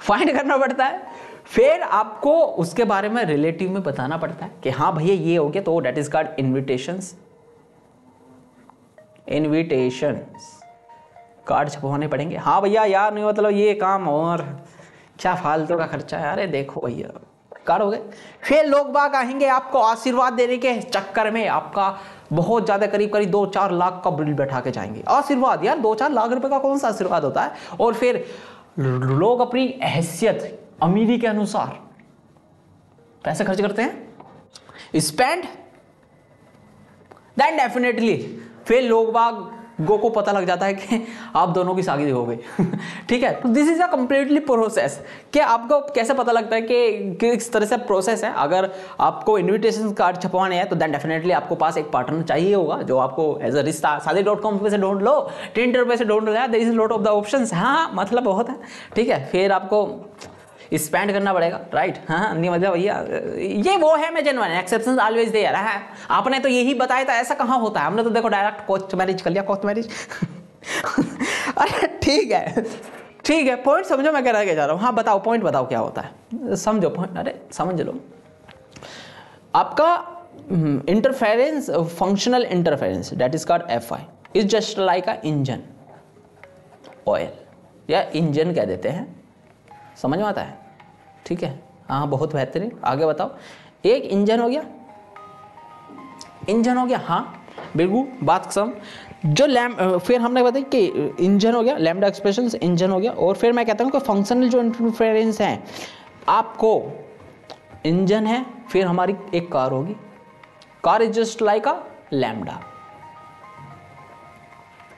फाइंड करना पड़ता है, फिर आपको उसके बारे में रिलेटिव में बताना पड़ता है कि हाँ भैया ये हो गया, तो that is called invitations. Invitations card छपवाने पड़ेंगे, हाँ भैया यार नहीं मतलब ये काम और क्या फालतू का खर्चा है, अरे देखो भैया कार्ड हो गए। फिर लोग बाग आएंगे आपको आशीर्वाद देने के चक्कर में, आपका बहुत ज्यादा करीब करीब 2-4 लाख का बिल बैठा के जाएंगे। आशीर्वाद यार, 2-4 लाख रुपए का कौन सा आशीर्वाद होता है। और फिर लोग अपनी हैसियत अमीरी के अनुसार पैसे खर्च करते हैं, स्पेंड, देन डेफिनेटली फिर लोग बाग को पता लग जाता है कि आप दोनों की शादी हो गई ठीक है। तो this is a completely process. कि आपको कैसे पता लगता है कि किस तरह से प्रोसेस है। अगर आपको इनविटेशन कार्ड छपवाने हैं तो देन डेफिनेटली आपको पास एक पार्टनर चाहिए होगा जो आपको एज अ रिश्ता, शादी.com पे से ढूंढ लो, टिंडर पे से ढूंढ लो, there is lot of the options. हाँ मतलब बहुत है, ठीक है। फिर आपको स्पेंड करना पड़ेगा, राइट। हाँ नहीं मतलब भैया ये वो है, मैं जेन्युइन, एक्सेप्शंस ऑलवेज देयर है। आपने तो यही बताया था, ऐसा कहाँ होता है, हमने तो देखो डायरेक्ट कोर्ट मैरिज कर लिया, कोर्ट मैरिज अरे ठीक है ठीक है, पॉइंट समझो मैं कह जा रहा हूँ। हाँ बताओ पॉइंट बताओ क्या होता है, समझो पॉइंट, अरे समझ लो। आपका interference, functional interference that is called FI is just like a engine oil, या इंजन कह देते हैं, समझ में आता है, ठीक है। हाँ बहुत बेहतरीन, आगे बताओ। एक इंजन हो गया, इंजन हो गया, हाँ बिल्कुल बात सम। जो फिर हमने बताया कि इंजन हो गया, लैम्डा एक्सप्रेशन इंजन हो गया। और फिर मैं कहता हूँ कि फंक्शनल जो इंटरफेरेंस है, आपको इंजन है, फिर हमारी एक कार होगी, car is just like a lambda.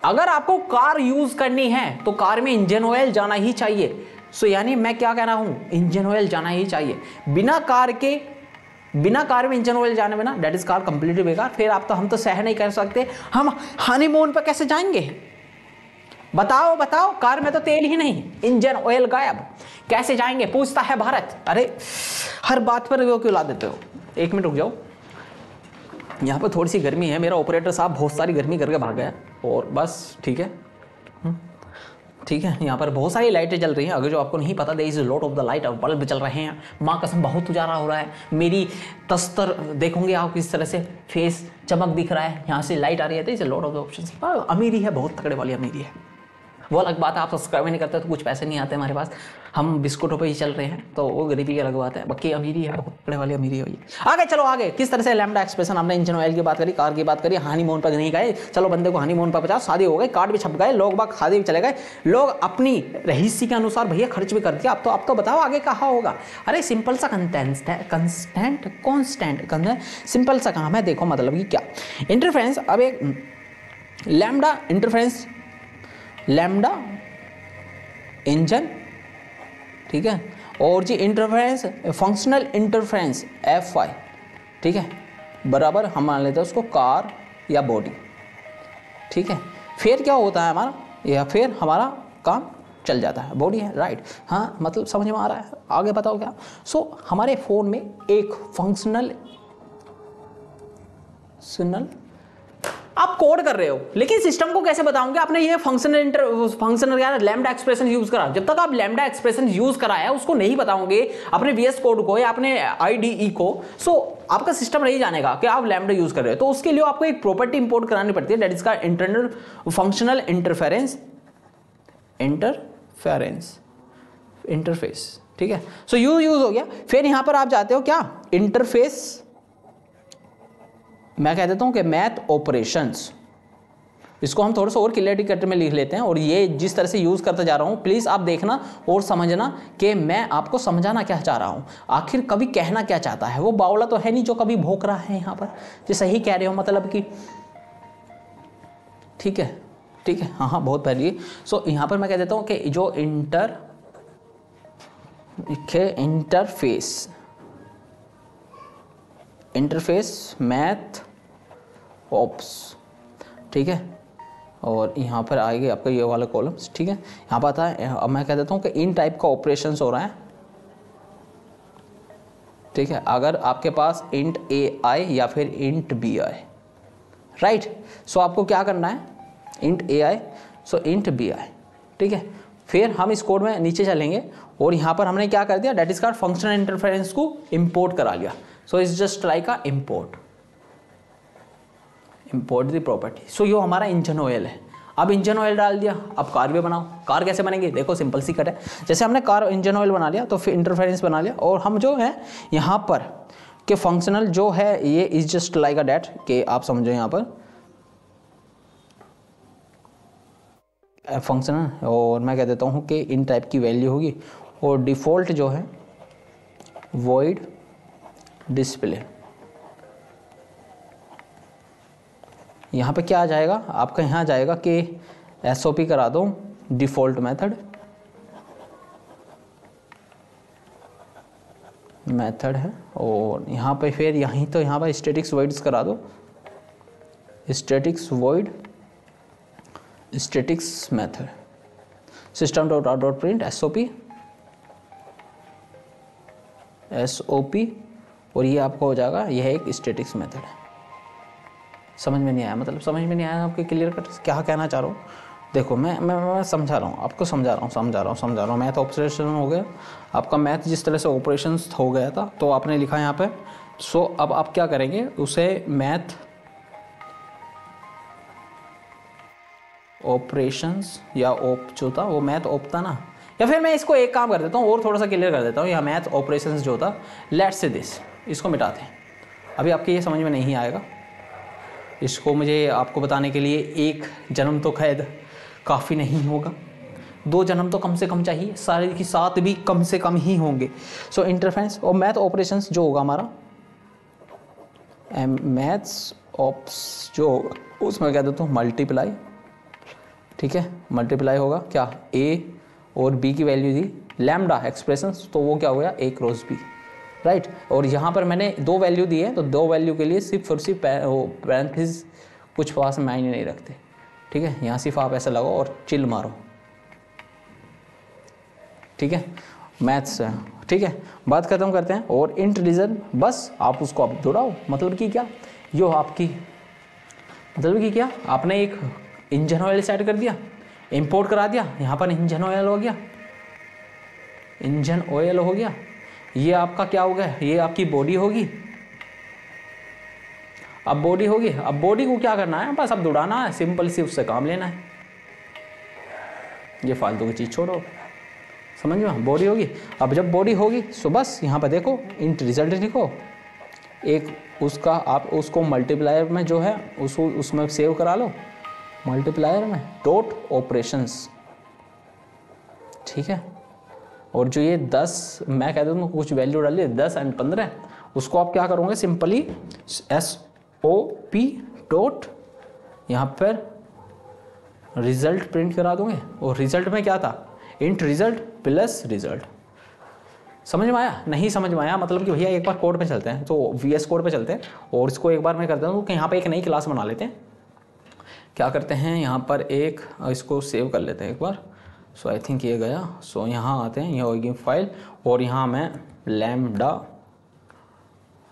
अगर आपको कार यूज करनी है तो कार में इंजन ऑयल जाना ही चाहिए। सो यानी मैं क्या कह रहा हूं, इंजन ऑयल जाना ही चाहिए। बिना कार में इंजन ऑयल जाने में ना, दैट इज कार कंप्लीटली बेकार। फिर आप तो हम तो सह नहीं कर सकते, हम हनीमून पर कैसे जाएंगे, बताओ बताओ, कार में तो तेल ही नहीं, इंजन ऑयल गायब, कैसे जाएंगे, पूछता है भारत। अरे हर बात पर वो क्यों ला देते हो। एक मिनट रुक जाओ, यहाँ पर थोड़ी सी गर्मी है, मेरा ऑपरेटर साहब बहुत सारी गर्मी करके भाग गया, और बस ठीक है ठीक है। यहाँ पर बहुत सारी लाइटें जल रही हैं, अगर जो आपको नहीं पता, there is lot of the light, bulb चल रहे हैं, माँ कसम बहुत उजाला हो रहा है। मेरी तस्तर देखोगे आप किस तरह से फेस चमक दिख रहा है, यहाँ से लाइट आ रही है, there is lot of the options. अमीरी है, बहुत तगड़े वाली अमीरी है। वो अलग बात है, आप सब्सक्राइब नहीं करते तो कुछ पैसे नहीं आते हमारे पास, हम बिस्कुटों पे ही चल रहे हैं, तो वो गरीबी की अलग बात है। बाकी अमीरी है, बहुत बड़े वाली अमीरी हुई। आगे चलो, आगे किस तरह से लैम्डा एक्सप्रेशन, हमने इंजन ऑयल की बात करी, कार की बात करी, हनीमून पर नहीं गए, चलो बंदे को हनीमून पर 50 शादी हो गई, कार्ड भी छप गए, लोग बाग शादी भी चले गए, लोग अपनी रहीसी के अनुसार भैया खर्च भी कर दिया। अब तो बताओ आगे कहाँ होगा। अरे सिंपल सा कांस्टेंट सिंपल सा काम है। देखो मतलब कि क्या इंटरफेरेंस, अब एक लैम्डा इंटरफेरेंस, लैम्डा इंजन, ठीक है, और जी इंटरफेरेंस फंक्शनल इंटरफेरेंस FI, ठीक है, बराबर हम मान लेते हैं उसको कार या बॉडी, ठीक है। फिर क्या होता है हमारा, या फिर हमारा काम चल जाता है, बॉडी है, राइट। हाँ मतलब समझ में आ रहा है, आगे बताओ क्या। सो हमारे फोन में एक फंक्शनल आप कोड कर रहे हो, लेकिन सिस्टम को कैसे बताओगे आपने ये फंक्शनल यार लैम्डा एक्सप्रेशन यूज करा। जब तक आप लैम्डा एक्सप्रेशन यूज कराया उसको नहीं बताओगे अपने VS कोड को या अपने IDE को, सो आपका सिस्टम नहीं जानेगा कि आप लैम्डा यूज कर रहे हो। तो उसके लिए आपको एक प्रॉपर्टी इंपोर्ट करानी पड़ती है, दैट इज का इंटरनल फंक्शनल इंटरफेस, ठीक है। सो यूज हो गया। फिर यहां पर आप जाते हो क्या, इंटरफेस मैं कह देता हूँ कि मैथ ऑपरेशंस, इसको हम थोड़ा सा और क्लियरिटी कट में लिख लेते हैं। और ये जिस तरह से यूज़ करते जा रहा हूँ प्लीज़ आप देखना और समझना कि मैं आपको समझाना क्या चाह रहा हूँ, आखिर कभी कहना क्या चाहता है। वो बावला तो है नहीं जो कभी भौंक रहा है यहाँ पर, जो सही कह रहे हो मतलब कि, ठीक है ठीक है, हाँ हाँ बहुत पहले। सो यहाँ पर मैं कह देता हूँ कि जो इंटरफेस मैथ ऑप्स, ठीक है। और यहाँ पर आएगा आपका ये वाला कॉलम्स, ठीक है। यहाँ पर आता है, अब मैं कह देता हूँ कि इन टाइप का ऑपरेशंस हो रहा है, ठीक है। अगर आपके पास इंट AI या फिर इंट BI, राइट। सो आपको क्या करना है, इंट AI, सो इंट BI, ठीक है। फिर हम इस कोड में नीचे चलेंगे और यहाँ पर हमने क्या कर दिया, that is called functional interference को इंपोर्ट करा लिया। So it's just like a import the property. सो ये हमारा इंजन ऑयल है। अब इंजन ऑयल डाल दिया, अब कार भी बनाओ। कार कैसे बनेंगे, देखो सिंपल सी कट है। जैसे हमने कार इंजन ऑयल बना लिया तो फिर इंटरफेरेंस बना लिया, और हम जो है यहाँ पर के फंक्शनल जो है ये is just like a that, कि आप समझो यहाँ पर फंक्शनल, और मैं कह देता हूँ कि इन टाइप की वैल्यू होगी, और डिफ़ॉल्ट जो है वॉइड डिस्प्ले। यहाँ पे क्या आ जाएगा आपका, यहाँ आ जाएगा कि SOP करा दो डिफ़ॉल्ट मेथड है, और यहाँ पे फिर यहीं तो यहाँ पर स्टैटिक्स वॉइड्स करा दो, statics void statics method system dot out dot print SOP, और ये आपको हो जाएगा, यह एक स्टैटिक्स मेथड है। समझ में नहीं आया, मतलब समझ में नहीं आया आपके क्लियर कट क्या कहना चाह रहा हूँ। देखो मैं समझा रहा हूँ आपको, समझा रहा हूँ। मैथ ऑपरेशन हो गया आपका, मैथ जिस तरह से ऑपरेशंस हो गया था तो आपने लिखा यहाँ पे। सो अब आप क्या करेंगे, उसे मैथ ऑपरेशंस या ऑप जो था वो मैथ ऑप था ना, या फिर मैं इसको एक काम कर देता हूँ और थोड़ा सा क्लियर कर देता हूँ। यहाँ मैथ ऑपरेशंस जो था, लेट्स से दिस, इसको मिटाते हैं। अभी आपके ये समझ में नहीं आएगा, इसको मुझे आपको बताने के लिए एक जन्म तो खैर काफ़ी नहीं होगा, 2 जन्म तो कम से कम चाहिए, सारे की 7 भी कम से कम ही होंगे। सो इंटरफेरेंस और मैथ ऑपरेशंस जो होगा हमारा, मैथ्स ऑप्स जो होगा उसमें कह देता हूँ मल्टीप्लाई, ठीक है। मल्टीप्लाई होगा क्या, A और B की वैल्यू दी लैम्डा एक्सप्रेशंस, तो वो क्या हो गया A क्रॉस B, राइट। और यहाँ पर मैंने 2 वैल्यू दी है, तो 2 वैल्यू के लिए सिर्फ और सिर्फ पैरेंथेसिस कुछ पास मायने नहीं रखते, ठीक है। यहाँ सिर्फ आप ऐसा लगाओ और चिल मारो, ठीक है। मैथ्स, ठीक है। बात खत्म करते हैं। और इंट रीजन, बस आप उसको आप दौड़ाओ, मतलब कि क्या, यो आपकी मतलब कि क्या, आपने एक इंजन ऑयल सेट कर दिया, इंपोर्ट करा दिया, यहाँ पर इंजन ऑयल हो गया, इंजन ऑयल हो गया। ये आपका क्या हो गया, ये आपकी बॉडी होगी। अब बॉडी होगी, अब बॉडी को क्या करना है, बस अब दौड़ाना है, सिंपल सी उससे काम लेना है। ये फालतू की चीज़ छोड़ो, समझ में, बॉडी होगी। अब जब बॉडी होगी सो बस यहाँ पर देखो इंट रिजल्ट लिखो, एक उसका आप उसको मल्टीप्लायर में जो है उसको उसमें सेव करा लो, मल्टीप्लायर में डॉट ऑपरेशंस, ठीक है। और जो ये 10 मैं कहता हूँ कुछ वैल्यू डालिए 10 और 15, उसको आप क्या करोगे, सिंपली SOP डॉट यहाँ पर रिजल्ट प्रिंट करा दोगे। और रिजल्ट में क्या था, इंट रिजल्ट प्लस रिजल्ट। समझ में आया, नहीं समझ में आया, मतलब कि भैया एक बार कोड पे चलते हैं, तो VS कोड पे चलते हैं, और इसको एक बार मैं करता हूँ कि यहाँ पे एक नई क्लास बना लेते हैं। क्या करते हैं, यहाँ पर एक इसको सेव कर लेते हैं एक बार। सो आई थिंक ये गया। सो यहाँ आते हैं, ये होगी फाइल, और यहाँ मैं लैम्डा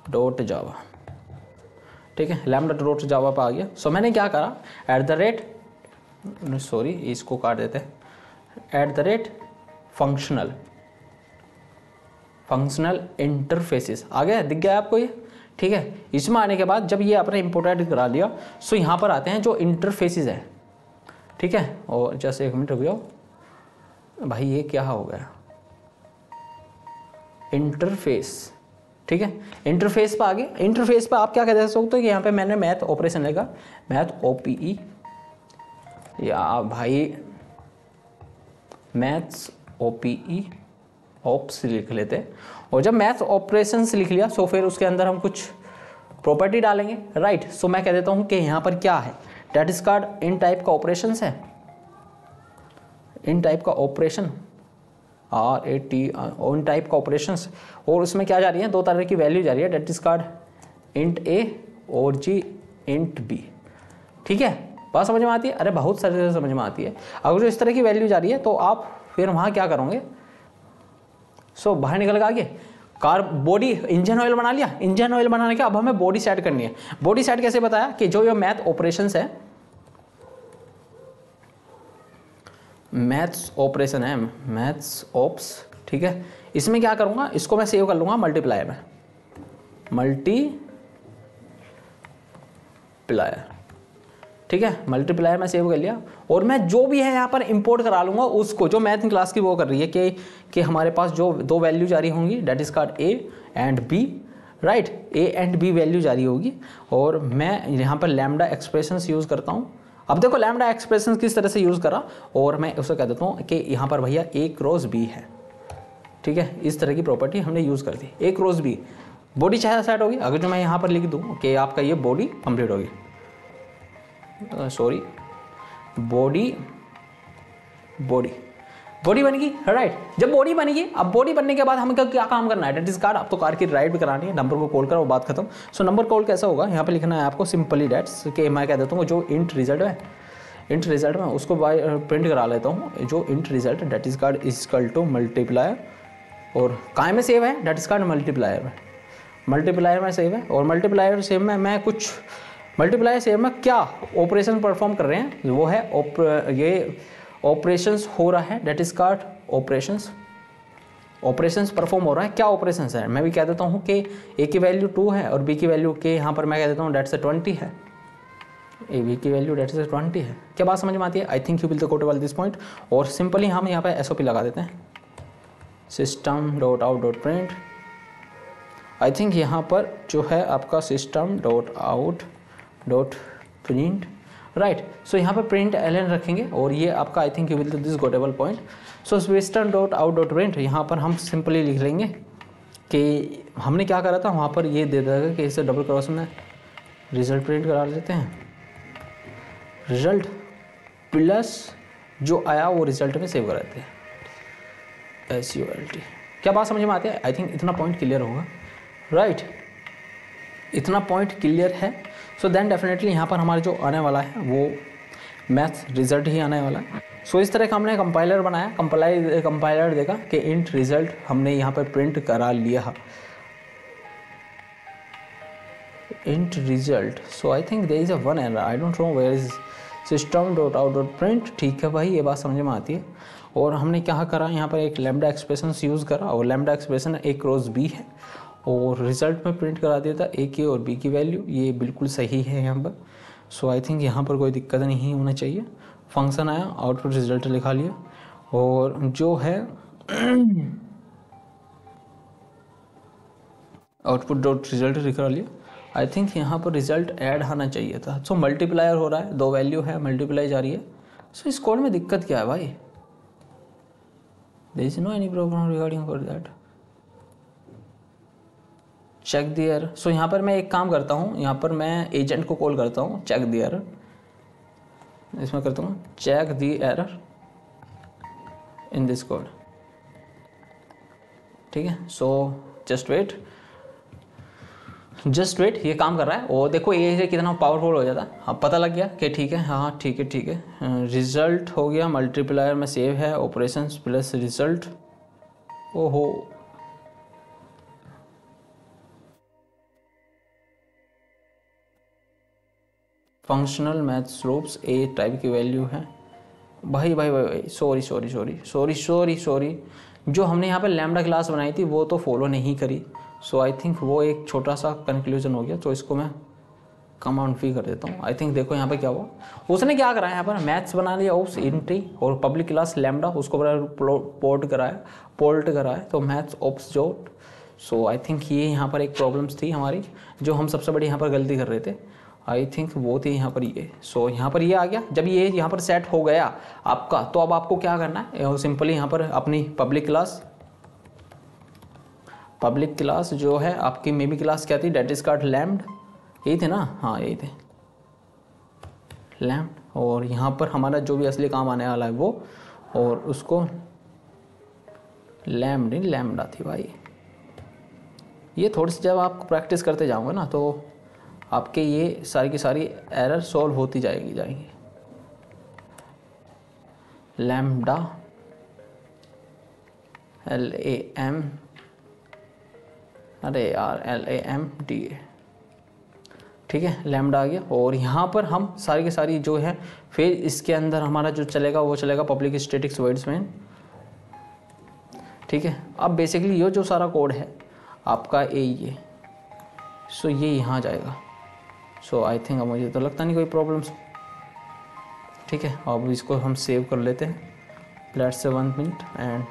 डॉट जावा, ठीक है, लैम्डा डॉट जावा पर आ गया। सो मैंने क्या करा, सॉरी इसको काट देते हैं, फंक्शनल इंटरफेसेस आ गया, दिख गया आपको ये, ठीक है। इसमें आने के बाद जब ये आपने इंपोर्टेड करा लिया, सो यहाँ पर आते हैं जो इंटरफेसेस है, ठीक है। और जैसे 1 मिनट रुक जाओ भाई, ये क्या हो गया, इंटरफेस, ठीक है। इंटरफेस पे आगे, इंटरफेस पे आप क्या कह सकते हो कि यहाँ पे मैंने मैथ ऑपरेशन लिखा, मैथ OPE, या भाई मैथ्स OPE ऑप्स लिख लेते हैं। और जब मैथ्स ऑपरेशंस लिख लिया तो फिर उसके अंदर हम कुछ प्रॉपर्टी डालेंगे, राइट। सो मैं कह देता हूँ कि यहाँ पर क्या है, that is called in type का ऑपरेशंस है, इन टाइप का ऑपरेशन RAT इन टाइप का ऑपरेशंस, और उसमें क्या जा रही है, दो तरह की वैल्यू जा रही है, that is called int A और G इंट B, ठीक है। बात समझ में आती है? अरे बहुत सारी समझ में आती है। अगर जो इस तरह की वैल्यू जा रही है तो आप फिर वहाँ क्या करोगे, सो बाहर निकल के आगे कार बॉडी इंजन ऑयल बना लिया, इंजन ऑयल बनाने के अब हमें बॉडी सेट करनी है। बॉडी सेट कैसे बताया कि जो ये मैथ ऑपरेशंस है, मैथ्स ऑपरेशन है, मैथ्स ऑप्स, ठीक है, इसमें क्या करूंगा, इसको मैं सेव कर लूंगा मल्टीप्लायर में, मल्टीप्लायर, ठीक है, मल्टीप्लायर में सेव कर लिया। और मैं जो भी है यहाँ पर इंपोर्ट करा लूंगा उसको, जो मैथ क्लास की वो कर रही है कि हमारे पास जो दो वैल्यू जारी होंगी, that is called A and B, right, A and B value जारी होगी। और मैं यहाँ पर लैम्डा एक्सप्रेशंस यूज़ करता हूँ। अब देखो लैम्डा एक्सप्रेशंस किस तरह से यूज़ करा, और मैं उसे कह देता हूँ कि यहाँ पर भैया A क्रॉस B है, ठीक है, इस तरह की प्रॉपर्टी हमने यूज़ कर दी, A क्रॉस B, बॉडी चाहे सेट होगी। अगर जो मैं यहाँ पर लिख दूँ कि आपका ये बॉडी कंप्लीट होगी, सॉरी बॉडी बन गई, राइट। जब बॉडी बनेगी, अब बॉडी बनने के बाद हमें क्या काम करना है, डेट इज कार, अब तो कार की राइट भी करानी है, नंबर को कॉल करो, बात खत्म। सो नंबर कॉल कैसा होगा, यहाँ पे लिखना है आपको सिंपली डेट्स के, मैं कह देता हूँ जो इंट रिजल्ट है, इंट रिजल्ट में उसको प्रिंट करा लेता हूँ, जो int result that is called equal to multiplier, और काय में सेव है, डेट इज कार्ड मल्टीप्लायर में, मल्टीप्लायर में सेव है। और मल्टीप्लायर सेव में मैं कुछ मल्टीप्लायर सेव में क्या ऑपरेशन परफॉर्म कर रहे हैं, वो है ये ऑपरेशंस हो रहा है, that is called operations perform हो रहा है। क्या ऑपरेशंस है, मैं भी कह देता हूँ कि A की वैल्यू 2 है और B की वैल्यू के यहाँ पर मैं कह देता हूँ डेट से 20 है, B की वैल्यू डेट से 20 है। क्या बात समझ में आती है? I think you will quote this point. और सिंपली हम यहाँ पे SOP लगा देते हैं, system dot out dot print. I think यहाँ पर जो है आपका system dot out dot print, right. So यहाँ पे प्रिंट ln रखेंगे, और ये आपका I think you will this quotable point. So system dot out dot print, यहाँ पर हम सिंपली लिख लेंगे कि हमने क्या करा था, वहाँ पर ये दे देगा कि इसे डबल क्रॉस में रिजल्ट प्रिंट करा देते हैं, रिजल्ट प्लस जो आया वो रिजल्ट में सेव करा देते हैं, SULT। क्या बात समझ में आती है? आई थिंक इतना पॉइंट क्लियर होगा, राइट, इतना पॉइंट क्लियर है। सो देन डेफिनेटली यहाँ पर हमारा जो आने वाला है वो मैथ रिजल्ट ही आने वाला है। सो इस तरह का हमने कंपाइलर बनाया, कंपाइलर देखा कि इंट रिजल्ट हमने यहाँ पर प्रिंट करा लिया, int result. So I think there is a one error, I don't know where is system dot out dot print, ठीक है भाई, ये बात समझ में आती है। और हमने क्या करा, यहाँ पर एक लैम्डा एक्सप्रेशन यूज़ करा, और lambda expression A cross B है, और रिजल्ट में प्रिंट करा दिया था A की और B की वैल्यू, ये बिल्कुल सही है यहाँ पर। सो आई थिंक यहाँ पर कोई दिक्कत नहीं होना चाहिए। फंक्शन आया, आउटपुट रिजल्ट लिखा लिया, और जो है आउटपुट डॉट रिजल्ट लिखा लिया। आई थिंक यहाँ पर रिजल्ट ऐड आना चाहिए था। सो मल्टीप्लायर हो रहा है, दो वैल्यू है, मल्टीप्लाई जा रही है। सो इस कोड में दिक्कत क्या है भाई? There is no any problem regarding for that, check the error. So यहाँ पर मैं एक काम करता हूँ, यहाँ पर मैं एजेंट को कॉल करता हूँ, चेक द एरर, इसमें करता हूँ check the error in this code, ठीक है। सो जस्ट वेट, ये काम कर रहा है। और देखो ये कितना पावरफुल हो जाता है, अब पता लग गया कि ठीक है, हाँ ठीक है, रिजल्ट हो गया, मल्टीप्लायर में सेव है, ऑपरेशंस प्लस रिजल्ट, ओहो functional math slopes A type की वैल्यू है। भाई सॉरी, जो हमने यहाँ पे लैम्डा क्लास बनाई थी वो तो फॉलो नहीं करी। सो आई थिंक वो एक छोटा सा कंक्लूजन हो गया, तो इसको मैं कमांड V कर देता हूँ। आई थिंक देखो यहाँ पे क्या हुआ, उसने क्या कराया, यहाँ पर मैथ्स बना लिया उस इंटी, और पब्लिक क्लास लैम्डा उसको पोर्ट कराया, तो maths ops dot so I think ये यहाँ पर एक प्रॉब्लम्स थी हमारी, जो हम सबसे बड़ी यहाँ पर गलती कर रहे थे, आई थिंक वो थी यहाँ पर ये। सो यहाँ पर ये आ गया। जब ये यहाँ पर सेट हो गया आपका, तो अब आपको क्या करना है, सिंपली यहाँ पर अपनी पब्लिक क्लास जो है आपकी मे बी क्लास क्या थी, डेट इज कार्ड लैम्ड, यही थे ना, हाँ यही थे लैम्ड। और यहाँ पर हमारा जो भी असली काम आने वाला है वो, और उसको लैम्ड नहीं लैम्डा थी भाई। ये थोड़ी सी जब आप प्रैक्टिस करते जाओगे ना तो आपके ये सारी की सारी एरर सॉल्व होती जाएंगी। लैम्डा LAM, अरे यार LAMDA, ठीक है, लैम्डा आ गया। और यहाँ पर हम सारी की सारी जो है फिर इसके अंदर हमारा जो चलेगा वो चलेगा पब्लिक स्टैटिक वॉइड्स में, ठीक है। अब बेसिकली ये जो सारा कोड है आपका ये, सो ये यहाँ जाएगा। सो आई थिंक अब मुझे तो लगता नहीं कोई प्रॉब्लम्स, ठीक है। अब इसको हम सेव कर लेते हैं, let's say 1 minute, and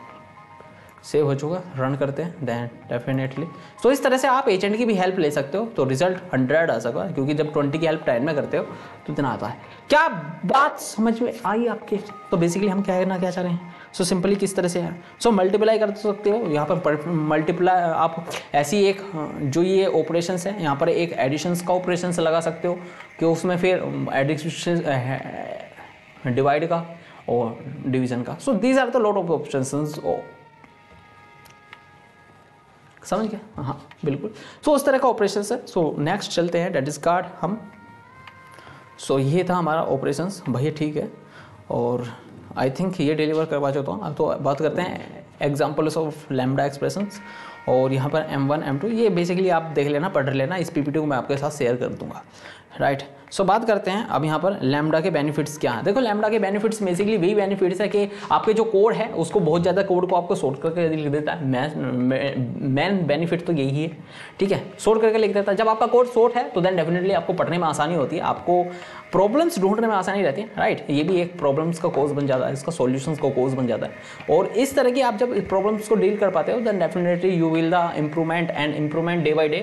save हो चुका, रन करते हैं देन डेफिनेटली। सो इस तरह से आप एजेंट की भी हेल्प ले सकते हो, तो रिजल्ट 100 आ सकता है, क्योंकि जब 20 की हेल्प 10 में करते हो तो इतना आता है। क्या बात समझ में आई आपके? तो बेसिकली हम क्या करना क्या चाह रहे हैं, सो सिंपली किस तरह से है, सो मल्टीप्लाई कर सकते हो यहाँ पर मल्टीप्लाई आप ऐसी एक जो ये ऑपरेशन है यहाँ पर एक एडिशंस का ऑपरेशन लगा सकते हो, कि उसमें फिर एडिशन डिवाइड का और डिवीजन का। So these are the lot of options, समझ गए? हाँ बिल्कुल। सो उस तरह का ऑपरेशन है। सो नेक्स्ट चलते हैं, डेट इज कार्ड हम। सो ये था हमारा ऑपरेशंस भैया, ठीक है। और आई थिंक ये डिलीवर करवा चाहता हूँ। अब तो बात करते हैं एग्जाम्पल्स ऑफ लैम्डा एक्सप्रेशंस। और यहाँ पर M1 M2 ये बेसिकली आप देख लेना, पढ़ लेना, इस PPT को मैं आपके साथ शेयर कर दूंगा, राइट। सो बात करते हैं अब यहाँ पर लैम्डा के बेनिफिट्स क्या हैं। देखो लैम्डा के बेनिफिट्स बेसिकली वही बेनिफिट्स है कि आपके जो कोड है उसको बहुत ज़्यादा कोड को आपको शॉर्ट करके लिख देता है। मेन बेनिफिट तो यही है, ठीक है, शॉर्ट करके लिख देता है। जब आपका कोड शॉर्ट है तो देन डेफिनेटली आपको पढ़ने में आसानी होती है, आपको प्रॉब्लम्स ढूंढने में आसानी रहती है, राइट। ये भी एक प्रॉब्लम्स का कोर्स बन जाता है, इसका सॉल्यूशंस का कोर्स बन जाता है। और इस तरह की आप जब प्रॉब्लम्स को डील कर पाते हो then definitely you will the improvement day by day,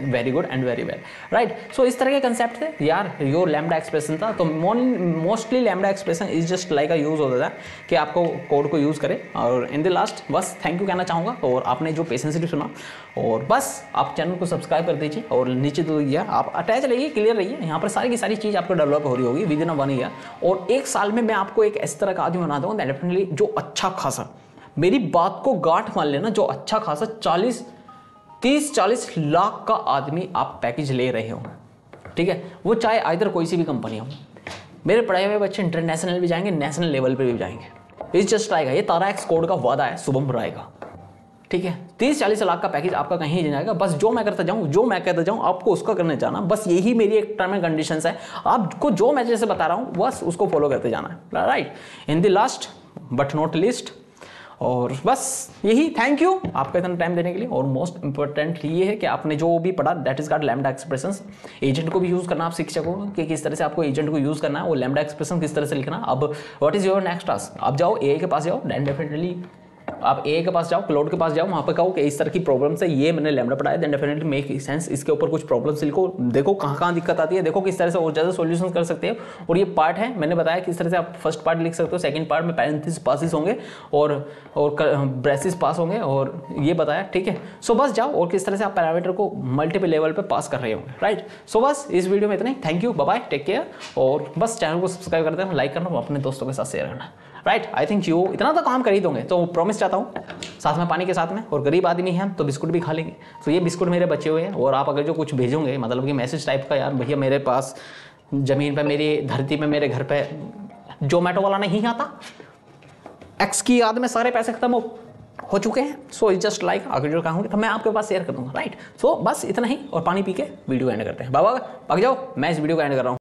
very good and very well, right. So इस तरह के कंसेप्ट थे यार। योर लैम्डा एक्सप्रेशन था, तो mostly lambda expression is just like a use होता है कि आपको कोड को यूज करें। और इन द लास्ट बस थैंक यू कहना चाहूँगा, और आपने जो पेशेंसली सुना, और बस आप चैनल को सब्सक्राइब कर दीजिए और नीचे तो दिया आप अटैच रहिए, क्लियर रहिए। यहाँ पर सारी की सारी चीज़ आपको डेवलप हो रही होगी विद इन 1 ईयर, और 1 साल में मैं आपको एक इस तरह का आदमी बना दूँगा डेफिनेटली जो अच्छा खासा, मेरी बात को गांठ मान लेना, जो अच्छा खासा 30-40 लाख का आदमी आप पैकेज ले रहे हो, ठीक है। वो चाहे आइदर कोई सी भी कंपनी हो। मेरे पढ़ाए हुए बच्चे इंटरनेशनल भी जाएंगे, नेशनल लेवल पे भी जाएंगे। इस जस्ट आएगा, ये तारा एक्स कोड का वादा है शुभम राय का, ठीक है। 30-40 लाख का पैकेज आपका कहीं नहीं जाएगा। बस जो मैं करता जाऊँ आपको उसका करने जाना, बस यही मेरी एक टर्म एंड कंडीशंस है। आपको जो मैं जैसे बता रहा हूँ बस उसको फॉलो करते जाना है, right. In the last but not least, और बस यही, थैंक यू आपका इतना टाइम देने के लिए। और मोस्ट इंपॉर्टेंट ये है कि आपने जो भी पढ़ा that is called lambda expressions. Agent को भी यूज करना आप सीख सकोगे कि किस तरह से आपको एजेंट को यूज करना है, वो लैम्डा एक्सप्रेशन किस तरह से लिखना। अब what is your next task, आप जाओ AI के पास जाओ, देन डेफिनेटली आप AI के पास जाओ, क्लाउड के पास जाओ, वहाँ पे कहो कि इस तरह की प्रॉब्लम है, ये मैंने लैम्डा पढ़ाया, देन डेफिनेटली मेक सेंस, इसके ऊपर कुछ प्रॉब्लम्स लिखो, देखो कहाँ दिक्कत आती है, देखो किस तरह से और ज़्यादा सॉल्यूशन कर सकते हो। और ये पार्ट है, मैंने बताया किस तरह से आप फर्स्ट पार्ट लिख सकते हो, सेकंड पार्ट में पैरेंथेसिस पासिस होंगे और ब्रेसिस पास होंगे, और ये बताया, ठीक है। सो बस जाओ, और किस तरह से आप पैरामीटर को मल्टीपल लेवल पर पास कर रहे होंगे, राइट। सो बस इस वीडियो में इतना ही, thank you, bye bye, take care. और बस चैनल को सब्सक्राइब कर देना, लाइक करना, अपने दोस्तों के साथ शेयर करना, राइट। आई थिंक यू इतना तो काम कर ही दोगे, तो प्रॉमिस चाहता हूँ, साथ में पानी के साथ में। और गरीब आदमी हैं तो बिस्कुट भी खा लेंगे। तो ये बिस्कुट मेरे बचे हुए हैं, और आप अगर जो कुछ भेजोगे मतलब कि मैसेज टाइप का, यार भैया मेरे पास ज़मीन पे, मेरी धरती पे, मेरे घर पे जोमेटो वाला नहीं आता, एक्स की याद में सारे पैसे खत्म हो चुके हैं। सो इट्स जस्ट लाइक अगर जो कहूँगी तो मैं आपके पास शेयर कर दूँगा, राइट। सो बस इतना ही, और पानी पी के वीडियो एंड करते हैं। बाबा भाग जाओ, मैं इस वीडियो को एंड कर रहा हूँ।